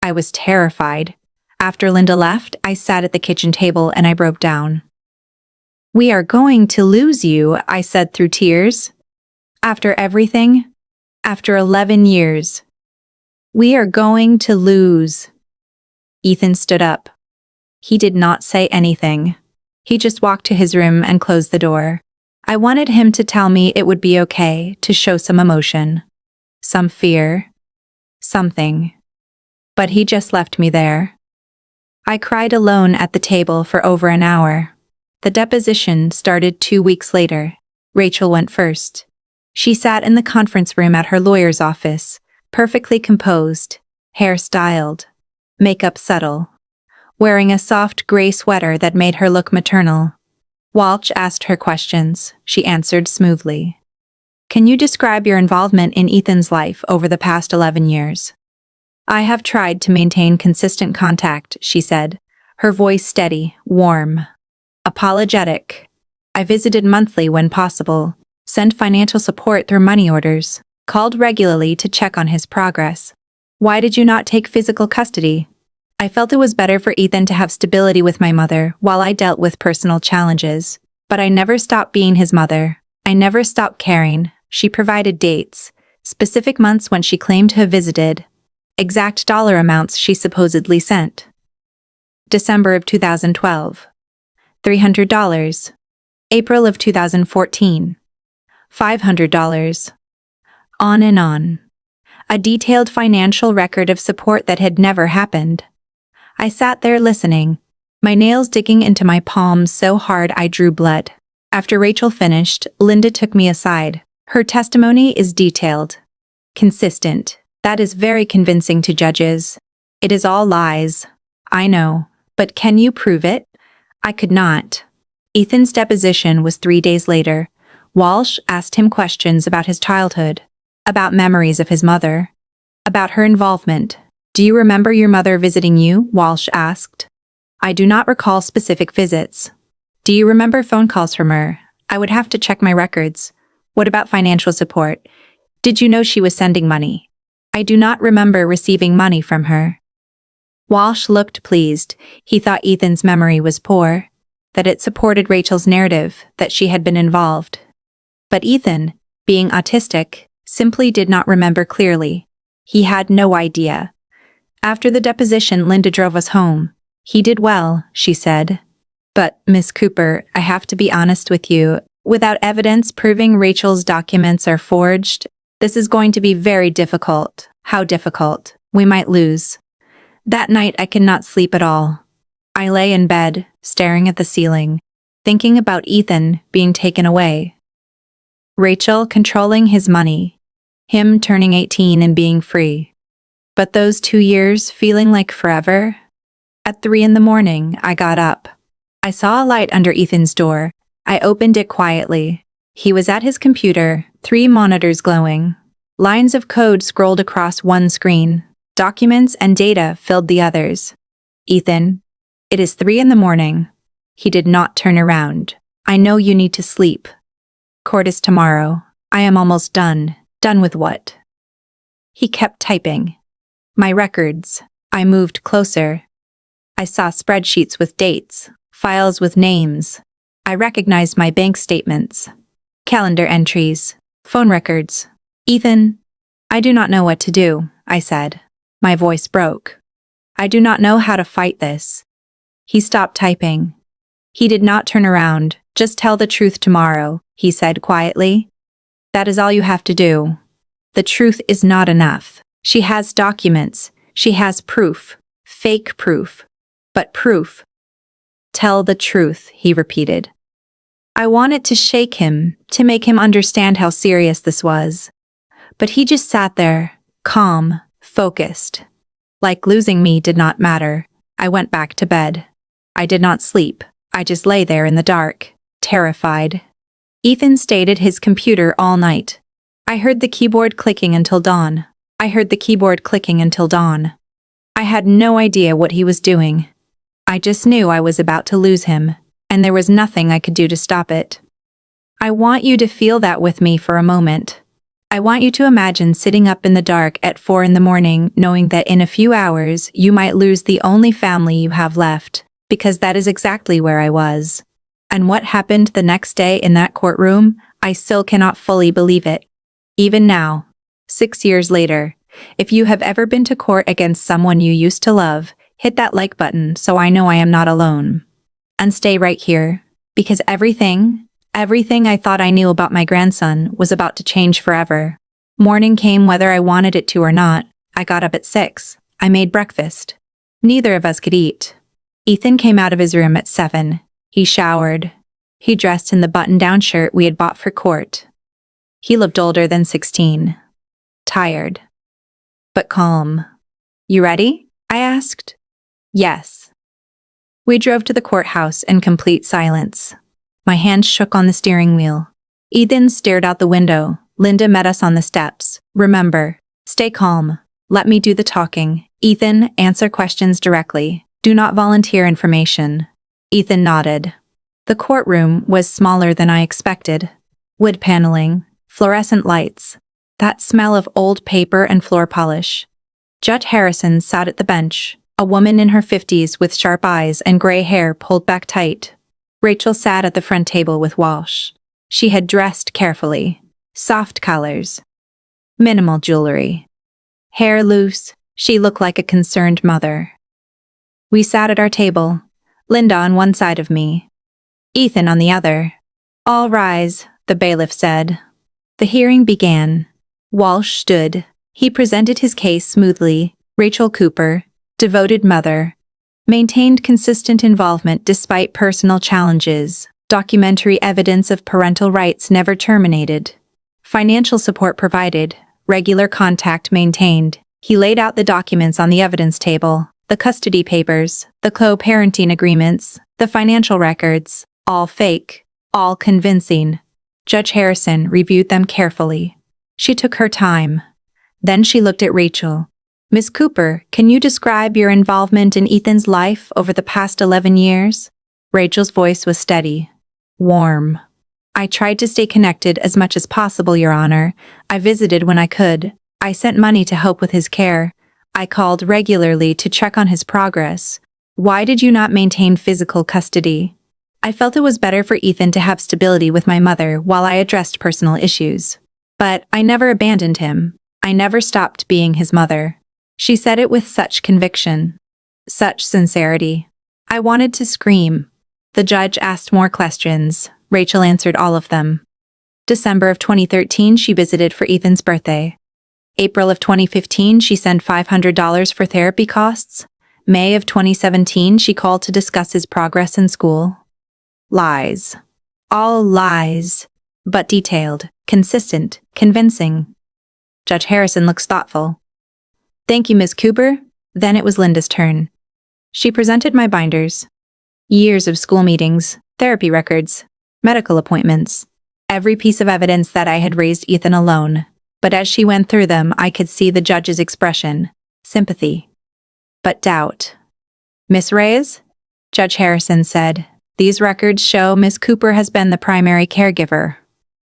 I was terrified. After Linda left, I sat at the kitchen table and I broke down. We are going to lose you, I said through tears. After everything? After 11 years. We are going to lose. Ethan stood up. He did not say anything. He just walked to his room and closed the door. I wanted him to tell me it would be okay, to show some emotion. Some fear. Something. But he just left me there. I cried alone at the table for over an hour. The deposition started 2 weeks later. Rachel went first. She sat in the conference room at her lawyer's office, perfectly composed, hair styled, makeup subtle, wearing a soft gray sweater that made her look maternal. Walsh asked her questions. She answered smoothly. Can you describe your involvement in Ethan's life over the past 11 years? I have tried to maintain consistent contact, she said, her voice steady, warm, apologetic. I visited monthly when possible, sent financial support through money orders, called regularly to check on his progress. Why did you not take physical custody? I felt it was better for Ethan to have stability with my mother while I dealt with personal challenges. But I never stopped being his mother. I never stopped caring. She provided dates, specific months when she claimed to have visited, exact dollar amounts she supposedly sent. December of 2012. $300. April of 2014. $500. On and on. A detailed financial record of support that had never happened. I sat there listening, my nails digging into my palms so hard I drew blood. After Rachel finished, Linda took me aside. Her testimony is detailed, consistent. That is very convincing to judges. It is all lies. I know, but can you prove it? I could not. Ethan's deposition was 3 days later. Walsh asked him questions about his childhood, about memories of his mother, about her involvement. Do you remember your mother visiting you? Walsh asked. I do not recall specific visits. Do you remember phone calls from her? I would have to check my records. What about financial support? Did you know she was sending money? I do not remember receiving money from her. Walsh looked pleased. He thought Ethan's memory was poor, that it supported Rachel's narrative, that she had been involved. But Ethan, being autistic, simply did not remember clearly. He had no idea. After the deposition, Linda drove us home. He did well, she said. But, Miss Cooper, I have to be honest with you. Without evidence proving Rachel's documents are forged, this is going to be very difficult. How difficult? We might lose. That night I could not sleep at all. I lay in bed, staring at the ceiling, thinking about Ethan being taken away. Rachel controlling his money. Him turning 18 and being free. But those 2 years feeling like forever? At 3 a.m, I got up. I saw a light under Ethan's door. I opened it quietly. He was at his computer, 3 monitors glowing. Lines of code scrolled across one screen. Documents and data filled the others. Ethan, it is 3 a.m. He did not turn around. I know you need to sleep. Court is tomorrow. I am almost done. Done with what? He kept typing. My records. I moved closer. I saw spreadsheets with dates, files with names. I recognized my bank statements, calendar entries, phone records. Ethan, I do not know what to do, I said. My voice broke. I do not know how to fight this. He stopped typing. He did not turn around. Just tell the truth tomorrow, he said quietly. That is all you have to do. The truth is not enough. She has documents. She has proof. Fake proof. But proof. Tell the truth, he repeated. I wanted to shake him, to make him understand how serious this was. But he just sat there, calm, focused. Like losing me did not matter. I went back to bed. I did not sleep. I just lay there in the dark, terrified. Ethan stayed at his computer all night. I heard the keyboard clicking until dawn. I heard the keyboard clicking until dawn. I had no idea what he was doing. I just knew I was about to lose him, and there was nothing I could do to stop it. I want you to feel that with me for a moment. I want you to imagine sitting up in the dark at 4 a.m, knowing that in a few hours you might lose the only family you have left, because that is exactly where I was. And what happened the next day in that courtroom, I still cannot fully believe it. Even now, 6 years later, if you have ever been to court against someone you used to love, hit that like button so I know I am not alone. And stay right here, because everything I thought I knew about my grandson was about to change forever. Morning came whether I wanted it to or not. I got up at 6. I made breakfast. Neither of us could eat. Ethan came out of his room at 7. He showered. He dressed in the button-down shirt we had bought for court. He looked older than 16. Tired. But calm. You ready? I asked. Yes. We drove to the courthouse in complete silence. My hands shook on the steering wheel. Ethan stared out the window. Linda met us on the steps. Remember, stay calm. Let me do the talking. Ethan, answer questions directly. Do not volunteer information. Ethan nodded. The courtroom was smaller than I expected. Wood paneling, fluorescent lights, that smell of old paper and floor polish. Judge Harrison sat at the bench, a woman in her 50s with sharp eyes and gray hair pulled back tight. Rachel sat at the front table with Walsh. She had dressed carefully. Soft colors. Minimal jewelry. Hair loose, she looked like a concerned mother. We sat at our table, Linda on one side of me, Ethan on the other. All rise, the bailiff said. The hearing began. Walsh stood. He presented his case smoothly. Rachel Cooper, devoted mother, maintained consistent involvement despite personal challenges. Documentary evidence of parental rights never terminated. Financial support provided. Regular contact maintained. He laid out the documents on the evidence table, the custody papers, the co-parenting agreements, the financial records, all fake, all convincing. Judge Harrison reviewed them carefully. She took her time. Then she looked at Rachel. Miss Cooper, can you describe your involvement in Ethan's life over the past 11 years? Rachel's voice was steady, warm. I tried to stay connected as much as possible, Your Honor. I visited when I could. I sent money to help with his care. I called regularly to check on his progress. Why did you not maintain physical custody? I felt it was better for Ethan to have stability with my mother while I addressed personal issues. But I never abandoned him. I never stopped being his mother. She said it with such conviction, such sincerity. I wanted to scream. The judge asked more questions. Rachel answered all of them. December of 2013, she visited for Ethan's birthday. April of 2015, she sent $500 for therapy costs. May of 2017, she called to discuss his progress in school. Lies. All lies. But detailed, consistent, convincing. Judge Harrison looks thoughtful. Thank you, Ms. Cooper. Then it was Linda's turn. She presented my binders. Years of school meetings, therapy records, medical appointments. Every piece of evidence that I had raised Ethan alone. But as she went through them, I could see the judge's expression. Sympathy. But doubt. Miss Reyes? Judge Harrison said, these records show Miss Cooper has been the primary caregiver.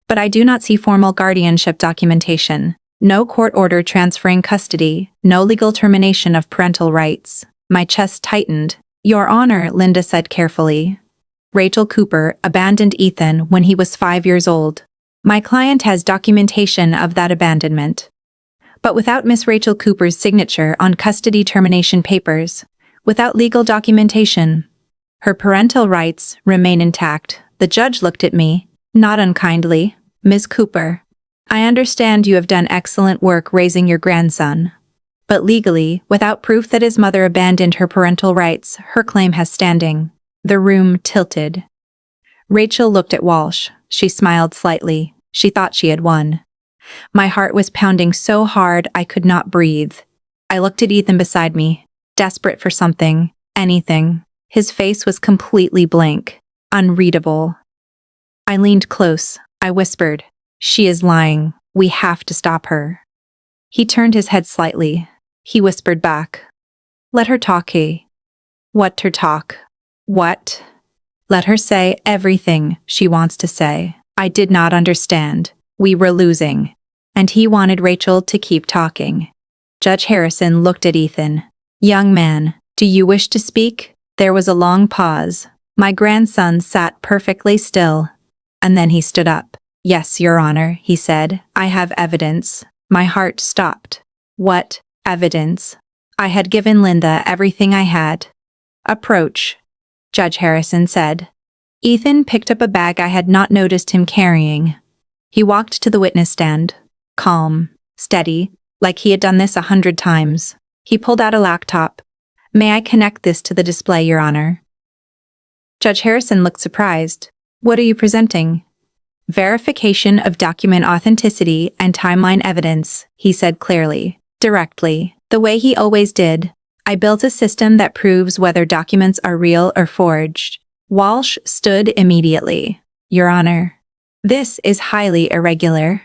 But I do not see formal guardianship documentation. No court order transferring custody, no legal termination of parental rights. My chest tightened. Your Honor, Linda said carefully. Rachel Cooper abandoned Ethan when he was 5 years old. My client has documentation of that abandonment. But without Miss Rachel Cooper's signature on custody termination papers, without legal documentation, her parental rights remain intact. The judge looked at me, not unkindly. Ms. Cooper, I understand you have done excellent work raising your grandson. But legally, without proof that his mother abandoned her parental rights, her claim has standing. The room tilted. Rachel looked at Walsh. She smiled slightly. She thought she had won. My heart was pounding so hard I could not breathe. I looked at Ethan beside me, desperate for something, anything. His face was completely blank, unreadable. I leaned close. I whispered, she is lying. We have to stop her. He turned his head slightly. He whispered back, let her talk, Kay. What her talk? What? Let her say everything she wants to say. I did not understand. We were losing. And he wanted Rachel to keep talking. Judge Harrison looked at Ethan. Young man, do you wish to speak? There was a long pause. My grandson sat perfectly still. And then he stood up. Yes, Your Honor, he said. I have evidence. My heart stopped. What evidence? I had given Linda everything I had. Approach, Judge Harrison said. Ethan picked up a bag I had not noticed him carrying. He walked to the witness stand, calm, steady, like he had done this 100 times. He pulled out a laptop. May I connect this to the display, Your Honor? Judge Harrison looked surprised. What are you presenting? Verification of document authenticity and timeline evidence, he said clearly, directly, the way he always did. I built a system that proves whether documents are real or forged. Walsh stood immediately. Your Honor, this is highly irregular.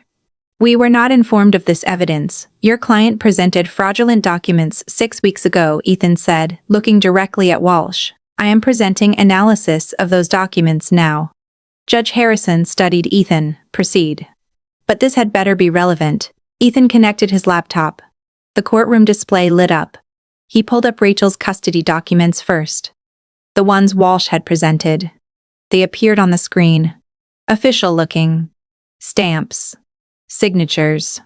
We were not informed of this evidence. Your client presented fraudulent documents 6 weeks ago, Ethan said, looking directly at Walsh. I am presenting analysis of those documents now. Judge Harrison studied Ethan. Proceed. But this had better be relevant. Ethan connected his laptop. The courtroom display lit up. He pulled up Rachel's custody documents first. The ones Walsh had presented. They appeared on the screen. Official looking. Stamps. Signatures.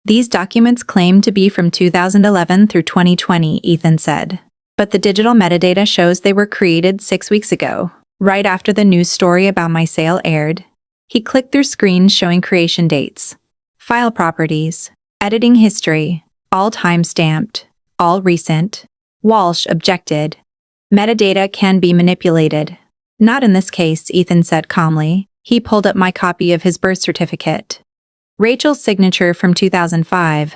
These documents claim to be from 2011 through 2020, Ethan said. But the digital metadata shows they were created 6 weeks ago, right after the news story about my sale aired. He clicked through screens showing creation dates, file properties, editing history, all time-stamped, all recent. Walsh objected. Metadata can be manipulated. Not in this case, Ethan said calmly. He pulled up my copy of his birth certificate. Rachel's signature from 2005.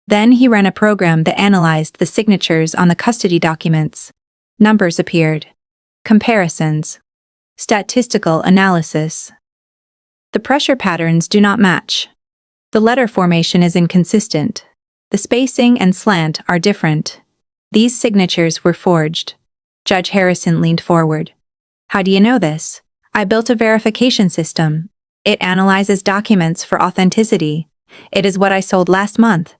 Then he ran a program that analyzed the signatures on the custody documents. Numbers appeared. Comparisons. Statistical analysis. The pressure patterns do not match. The letter formation is inconsistent. The spacing and slant are different. These signatures were forged. Judge Harrison leaned forward. How do you know this? I built a verification system. It analyzes documents for authenticity. It is what I sold last month.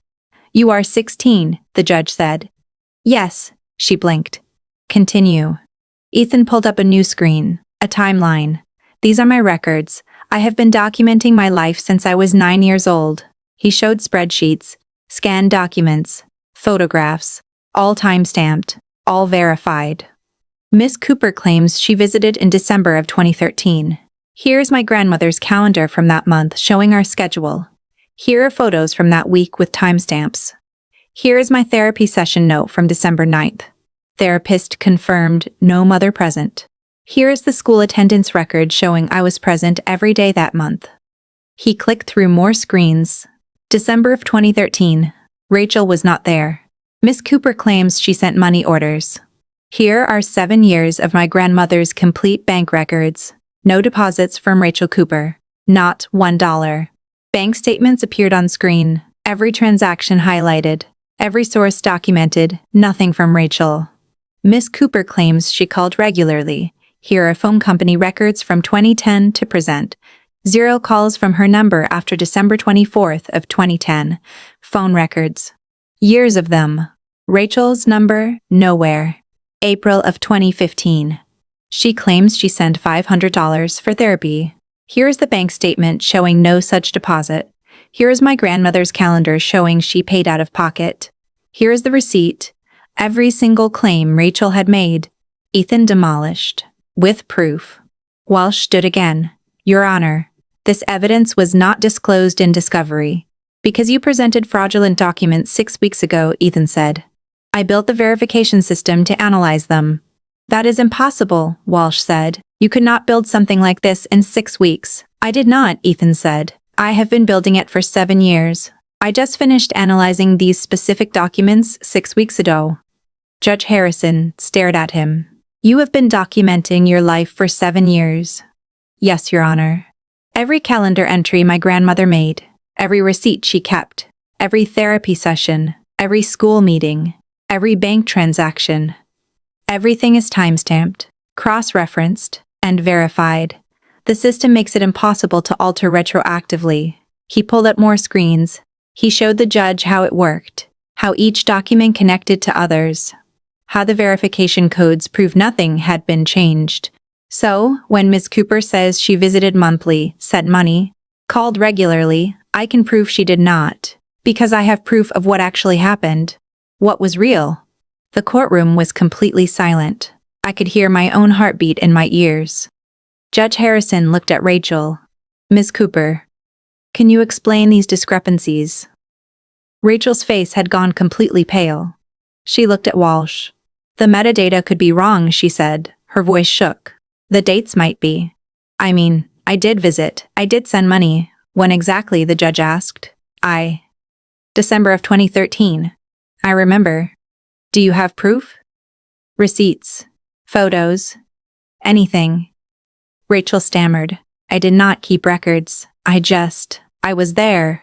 You are 16, the judge said. Yes, she blinked. Continue. Ethan pulled up a new screen, a timeline. These are my records. I have been documenting my life since I was 9 years old. He showed spreadsheets, scanned documents, photographs, all time-stamped, all verified. Miss Cooper claims she visited in December of 2013. Here's my grandmother's calendar from that month showing our schedule. Here are photos from that week with timestamps. Here is my therapy session note from December 9th. Therapist confirmed, no mother present. Here is the school attendance record showing I was present every day that month. He clicked through more screens. December of 2013. Rachel was not there. Miss Cooper claims she sent money orders. Here are 7 years of my grandmother's complete bank records. No deposits from Rachel Cooper. Not $1. Bank statements appeared on screen. Every transaction highlighted. Every source documented. Nothing from Rachel. Miss Cooper claims she called regularly. Here are phone company records from 2010 to present. 0 calls from her number after December 24th of 2010. Phone records. Years of them. Rachel's number, nowhere. April of 2015. She claims she sent $500 for therapy. Here is the bank statement showing no such deposit. Here is my grandmother's calendar showing she paid out of pocket. Here is the receipt. Every single claim Rachel had made. Ethan demolished. With proof. Walsh stood again. Your Honor, this evidence was not disclosed in discovery. Because you presented fraudulent documents 6 weeks ago, Ethan said. I built the verification system to analyze them. That is impossible, Walsh said. You could not build something like this in 6 weeks. I did not, Ethan said. I have been building it for 7 years. I just finished analyzing these specific documents 6 weeks ago. Judge Harrison stared at him. You have been documenting your life for 7 years. Yes, Your Honor. Every calendar entry my grandmother made, every receipt she kept, every therapy session, every school meeting, every bank transaction. Everything is timestamped, cross-referenced, and verified. The system makes it impossible to alter retroactively. He pulled up more screens. He showed the judge how it worked, how each document connected to others, how the verification codes proved nothing had been changed. So, when Ms. Cooper says she visited monthly, sent money, called regularly, I can prove she did not, because I have proof of what actually happened, what was real. The courtroom was completely silent. I could hear my own heartbeat in my ears. Judge Harrison looked at Rachel. Ms. Cooper, can you explain these discrepancies? Rachel's face had gone completely pale. She looked at Walsh. The metadata could be wrong, she said. Her voice shook. The dates might be. I mean, I did visit. I did send money. When exactly, the judge asked. December of 2013. I remember. Do you have proof? Receipts. Photos. Anything. Rachel stammered. I did not keep records. I was there.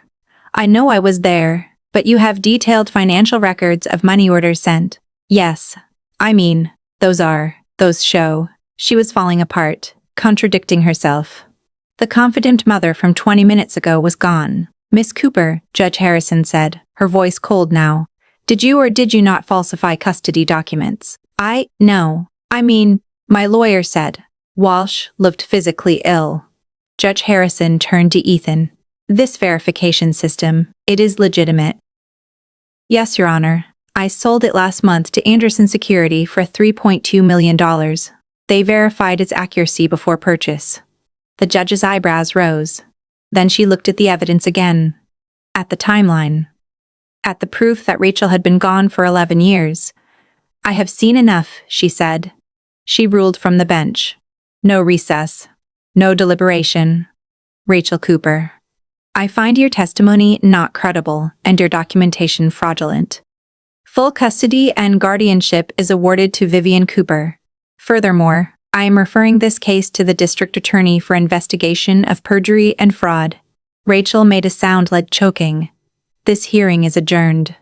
I know I was there, but you have detailed financial records of money orders sent. Yes. I mean, those show. She was falling apart, contradicting herself. The confident mother from 20 minutes ago was gone. Miss Cooper, Judge Harrison said, her voice cold now. Did you or did you not falsify custody documents? No. I mean, my lawyer said. Walsh looked physically ill. Judge Harrison turned to Ethan. This verification system, it is legitimate. Yes, Your Honor. I sold it last month to Anderson Security for $3.2 million. They verified its accuracy before purchase. The judge's eyebrows rose. Then she looked at the evidence again. At the timeline. At the proof that Rachel had been gone for 11 years. I have seen enough, she said. She ruled from the bench. No recess. No deliberation. Rachel Cooper. I find your testimony not credible and your documentation fraudulent. Full custody and guardianship is awarded to Vivian Cooper. Furthermore, I am referring this case to the district attorney for investigation of perjury and fraud. Rachel made a sound like choking. This hearing is adjourned.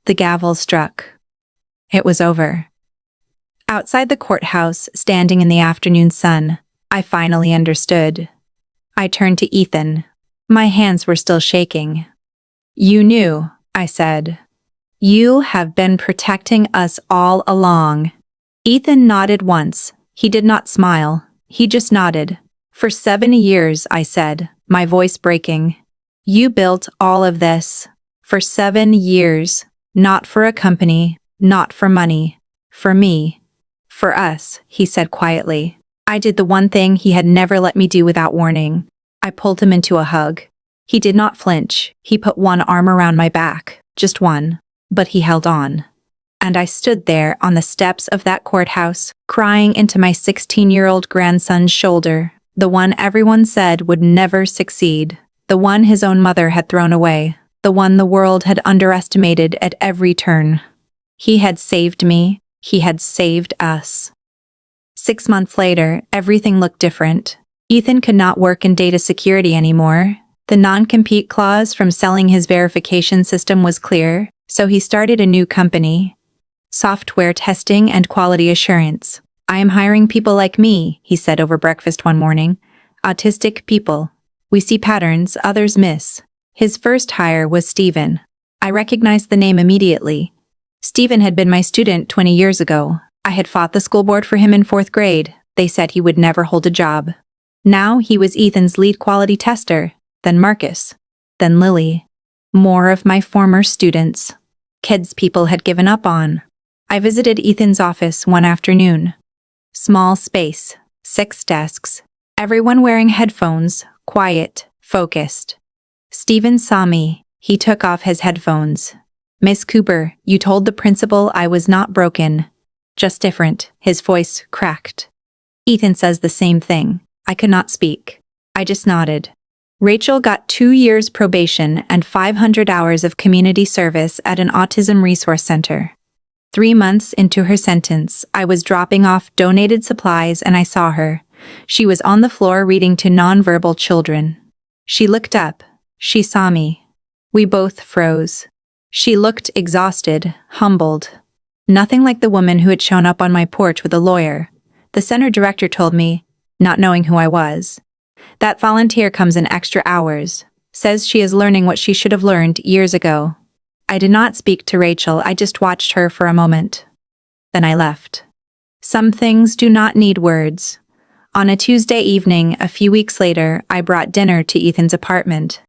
The gavel struck. It was over. Outside the courthouse, standing in the afternoon sun, I finally understood. I turned to Ethan. My hands were still shaking. You knew, I said. You have been protecting us all along. Ethan nodded once. He did not smile. He just nodded. For 7 years, I said, my voice breaking. You built all of this. For 7 years. Not for a company, not for money. For me. For us, he said quietly. I did the one thing he had never let me do without warning. I pulled him into a hug. He did not flinch. He put one arm around my back. Just one. But he held on. And I stood there on the steps of that courthouse, crying into my 16-year-old grandson's shoulder, the one everyone said would never succeed, the one his own mother had thrown away, the one the world had underestimated at every turn. He had saved me. He had saved us. 6 months later, everything looked different. Ethan could not work in data security anymore. The non-compete clause from selling his verification system was clear, so he started a new company. Software testing and quality assurance. I am hiring people like me, he said over breakfast one morning. Autistic people. We see patterns others miss. His first hire was Stephen. I recognized the name immediately. Stephen had been my student 20 years ago. I had fought the school board for him in 4th grade. They said he would never hold a job. Now he was Ethan's lead quality tester, then Marcus, then Lily. More of my former students. Kids people had given up on. I visited Ethan's office one afternoon. Small space, 6 desks, everyone wearing headphones, quiet, focused. Stephen saw me. He took off his headphones. Miss Cooper, you told the principal I was not broken. Just different. His voice cracked. Ethan says the same thing. I could not speak. I just nodded. Rachel got 2 years probation and 500 hours of community service at an autism resource center. 3 months into her sentence, I was dropping off donated supplies and I saw her. She was on the floor reading to nonverbal children. She looked up. She saw me. We both froze. She looked exhausted, humbled. Nothing like the woman who had shown up on my porch with a lawyer. The center director told me, not knowing who I was. That volunteer comes in extra hours, says she is learning what she should have learned years ago. I did not speak to Rachel, I just watched her for a moment. Then I left. Some things do not need words. On a Tuesday evening, a few weeks later, I brought dinner to Ethan's apartment.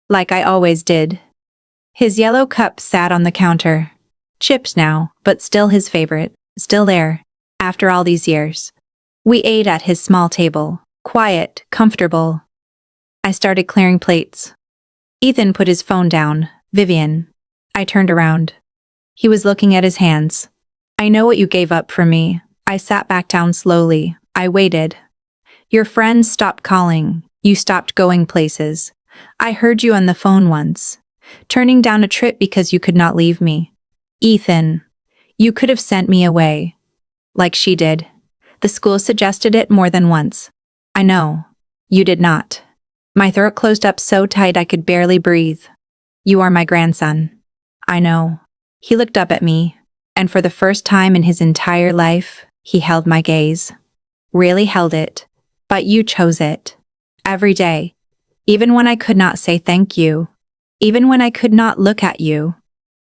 Like I always did. His yellow cup sat on the counter. Chipped now, but still his favorite, still there, after all these years. We ate at his small table, quiet, comfortable. I started clearing plates. Ethan put his phone down. Vivian. I turned around. He was looking at his hands. I know what you gave up for me. I sat back down slowly. I waited. Your friends stopped calling. You stopped going places. I heard you on the phone once. Turning down a trip because you could not leave me. Ethan, you could have sent me away. Like she did. The school suggested it more than once. I know. You did not. My throat closed up so tight I could barely breathe. You are my grandson. I know. He looked up at me, and for the first time in his entire life, he held my gaze. Really held it. But you chose it. Every day. Even when I could not say thank you. Even when I could not look at you.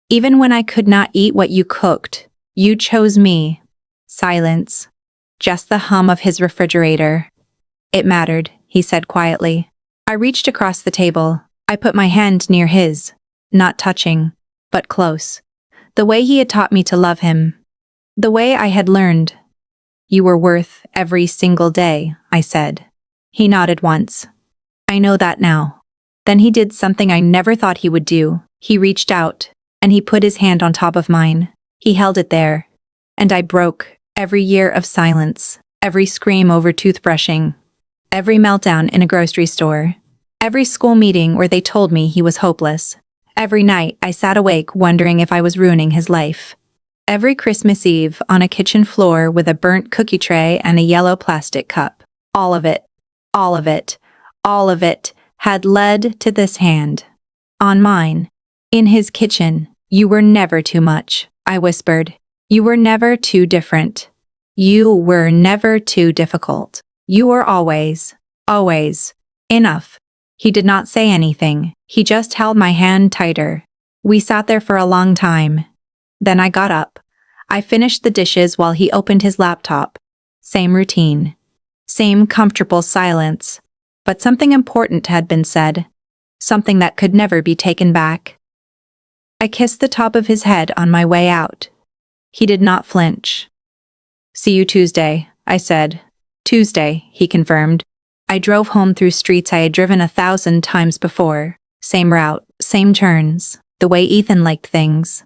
Even when I could not eat what you cooked. You chose me. Silence. Just the hum of his refrigerator. It mattered, he said quietly. I reached across the table. I put my hand near his. Not touching, but close. The way he had taught me to love him. The way I had learned. You were worth every single day, I said. He nodded once. I know that now. Then he did something I never thought he would do. He reached out, and he put his hand on top of mine. He held it there. And I broke every year of silence, every scream over toothbrushing, every meltdown in a grocery store, every school meeting where they told me he was hopeless. Every night I sat awake wondering if I was ruining his life. Every Christmas Eve on a kitchen floor with a burnt cookie tray and a yellow plastic cup. All of it, all of it, all of it had led to this hand. On mine. In his kitchen. You were never too much, I whispered. You were never too different. You were never too difficult. You were always, always, enough. He did not say anything. He just held my hand tighter. We sat there for a long time. Then I got up. I finished the dishes while he opened his laptop. Same routine. Same comfortable silence. But something important had been said. Something that could never be taken back. I kissed the top of his head on my way out. He did not flinch. See you Tuesday, I said. Tuesday, he confirmed. I drove home through streets I had driven 1,000 times before. Same route, same turns, the way Ethan liked things.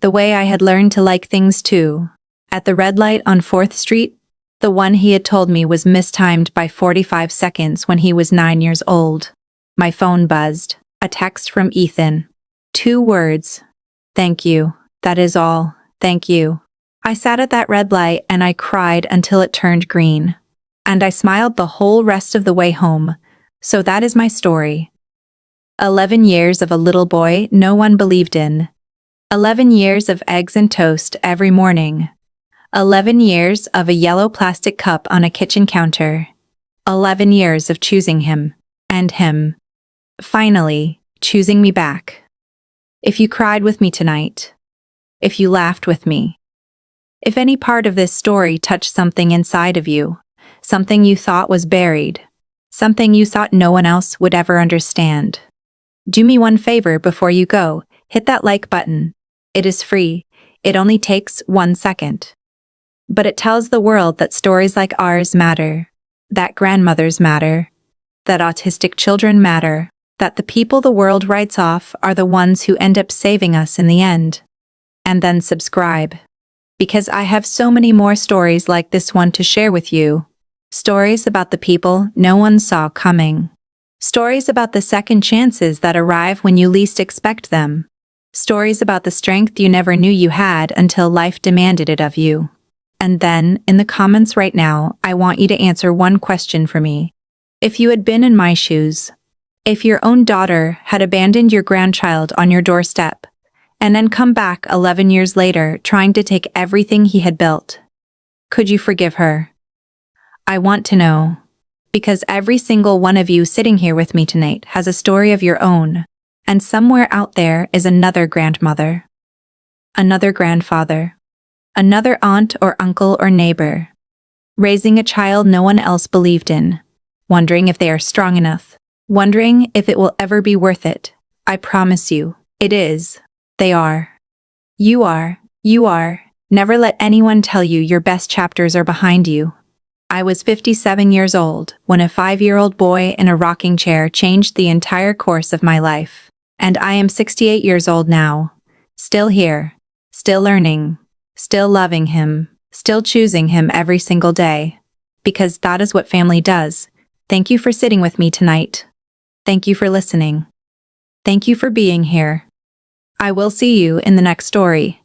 The way I had learned to like things too. At the red light on 4th Street, the one he had told me was mistimed by 45 seconds when he was 9 years old. My phone buzzed. A text from Ethan. 2 words. Thank you. That is all. Thank you. I sat at that red light and I cried until it turned green. And I smiled the whole rest of the way home. So that is my story. 11 years of a little boy no one believed in. 11 years of eggs and toast every morning. 11 years of a yellow plastic cup on a kitchen counter. 11 years of choosing him. And him. Finally, choosing me back. If you cried with me tonight. If you laughed with me. If any part of this story touched something inside of you. Something you thought was buried. Something you thought no one else would ever understand. Do me one favor before you go. Hit that like button. It is free. It only takes 1 second. But it tells the world that stories like ours matter. That grandmothers matter. That autistic children matter. That the people the world writes off are the ones who end up saving us in the end. And then subscribe. Because I have so many more stories like this one to share with you. Stories about the people no one saw coming. Stories about the second chances that arrive when you least expect them. Stories about the strength you never knew you had until life demanded it of you. And then, in the comments right now, I want you to answer one question for me. If you had been in my shoes, if your own daughter had abandoned your grandchild on your doorstep, and then come back 11 years later trying to take everything he had built, could you forgive her? I want to know. Because every single one of you sitting here with me tonight has a story of your own, and somewhere out there is another grandmother, another grandfather, another aunt or uncle or neighbor, raising a child no one else believed in, wondering if they are strong enough, wondering if it will ever be worth it. I promise you, it is. They are. You are. You are. Never let anyone tell you your best chapters are behind you. I was 57 years old when a 5-year-old boy in a rocking chair changed the entire course of my life. And I am 68 years old now. Still here. Still learning. Still loving him. Still choosing him every single day. Because that is what family does. Thank you for sitting with me tonight. Thank you for listening. Thank you for being here. I will see you in the next story.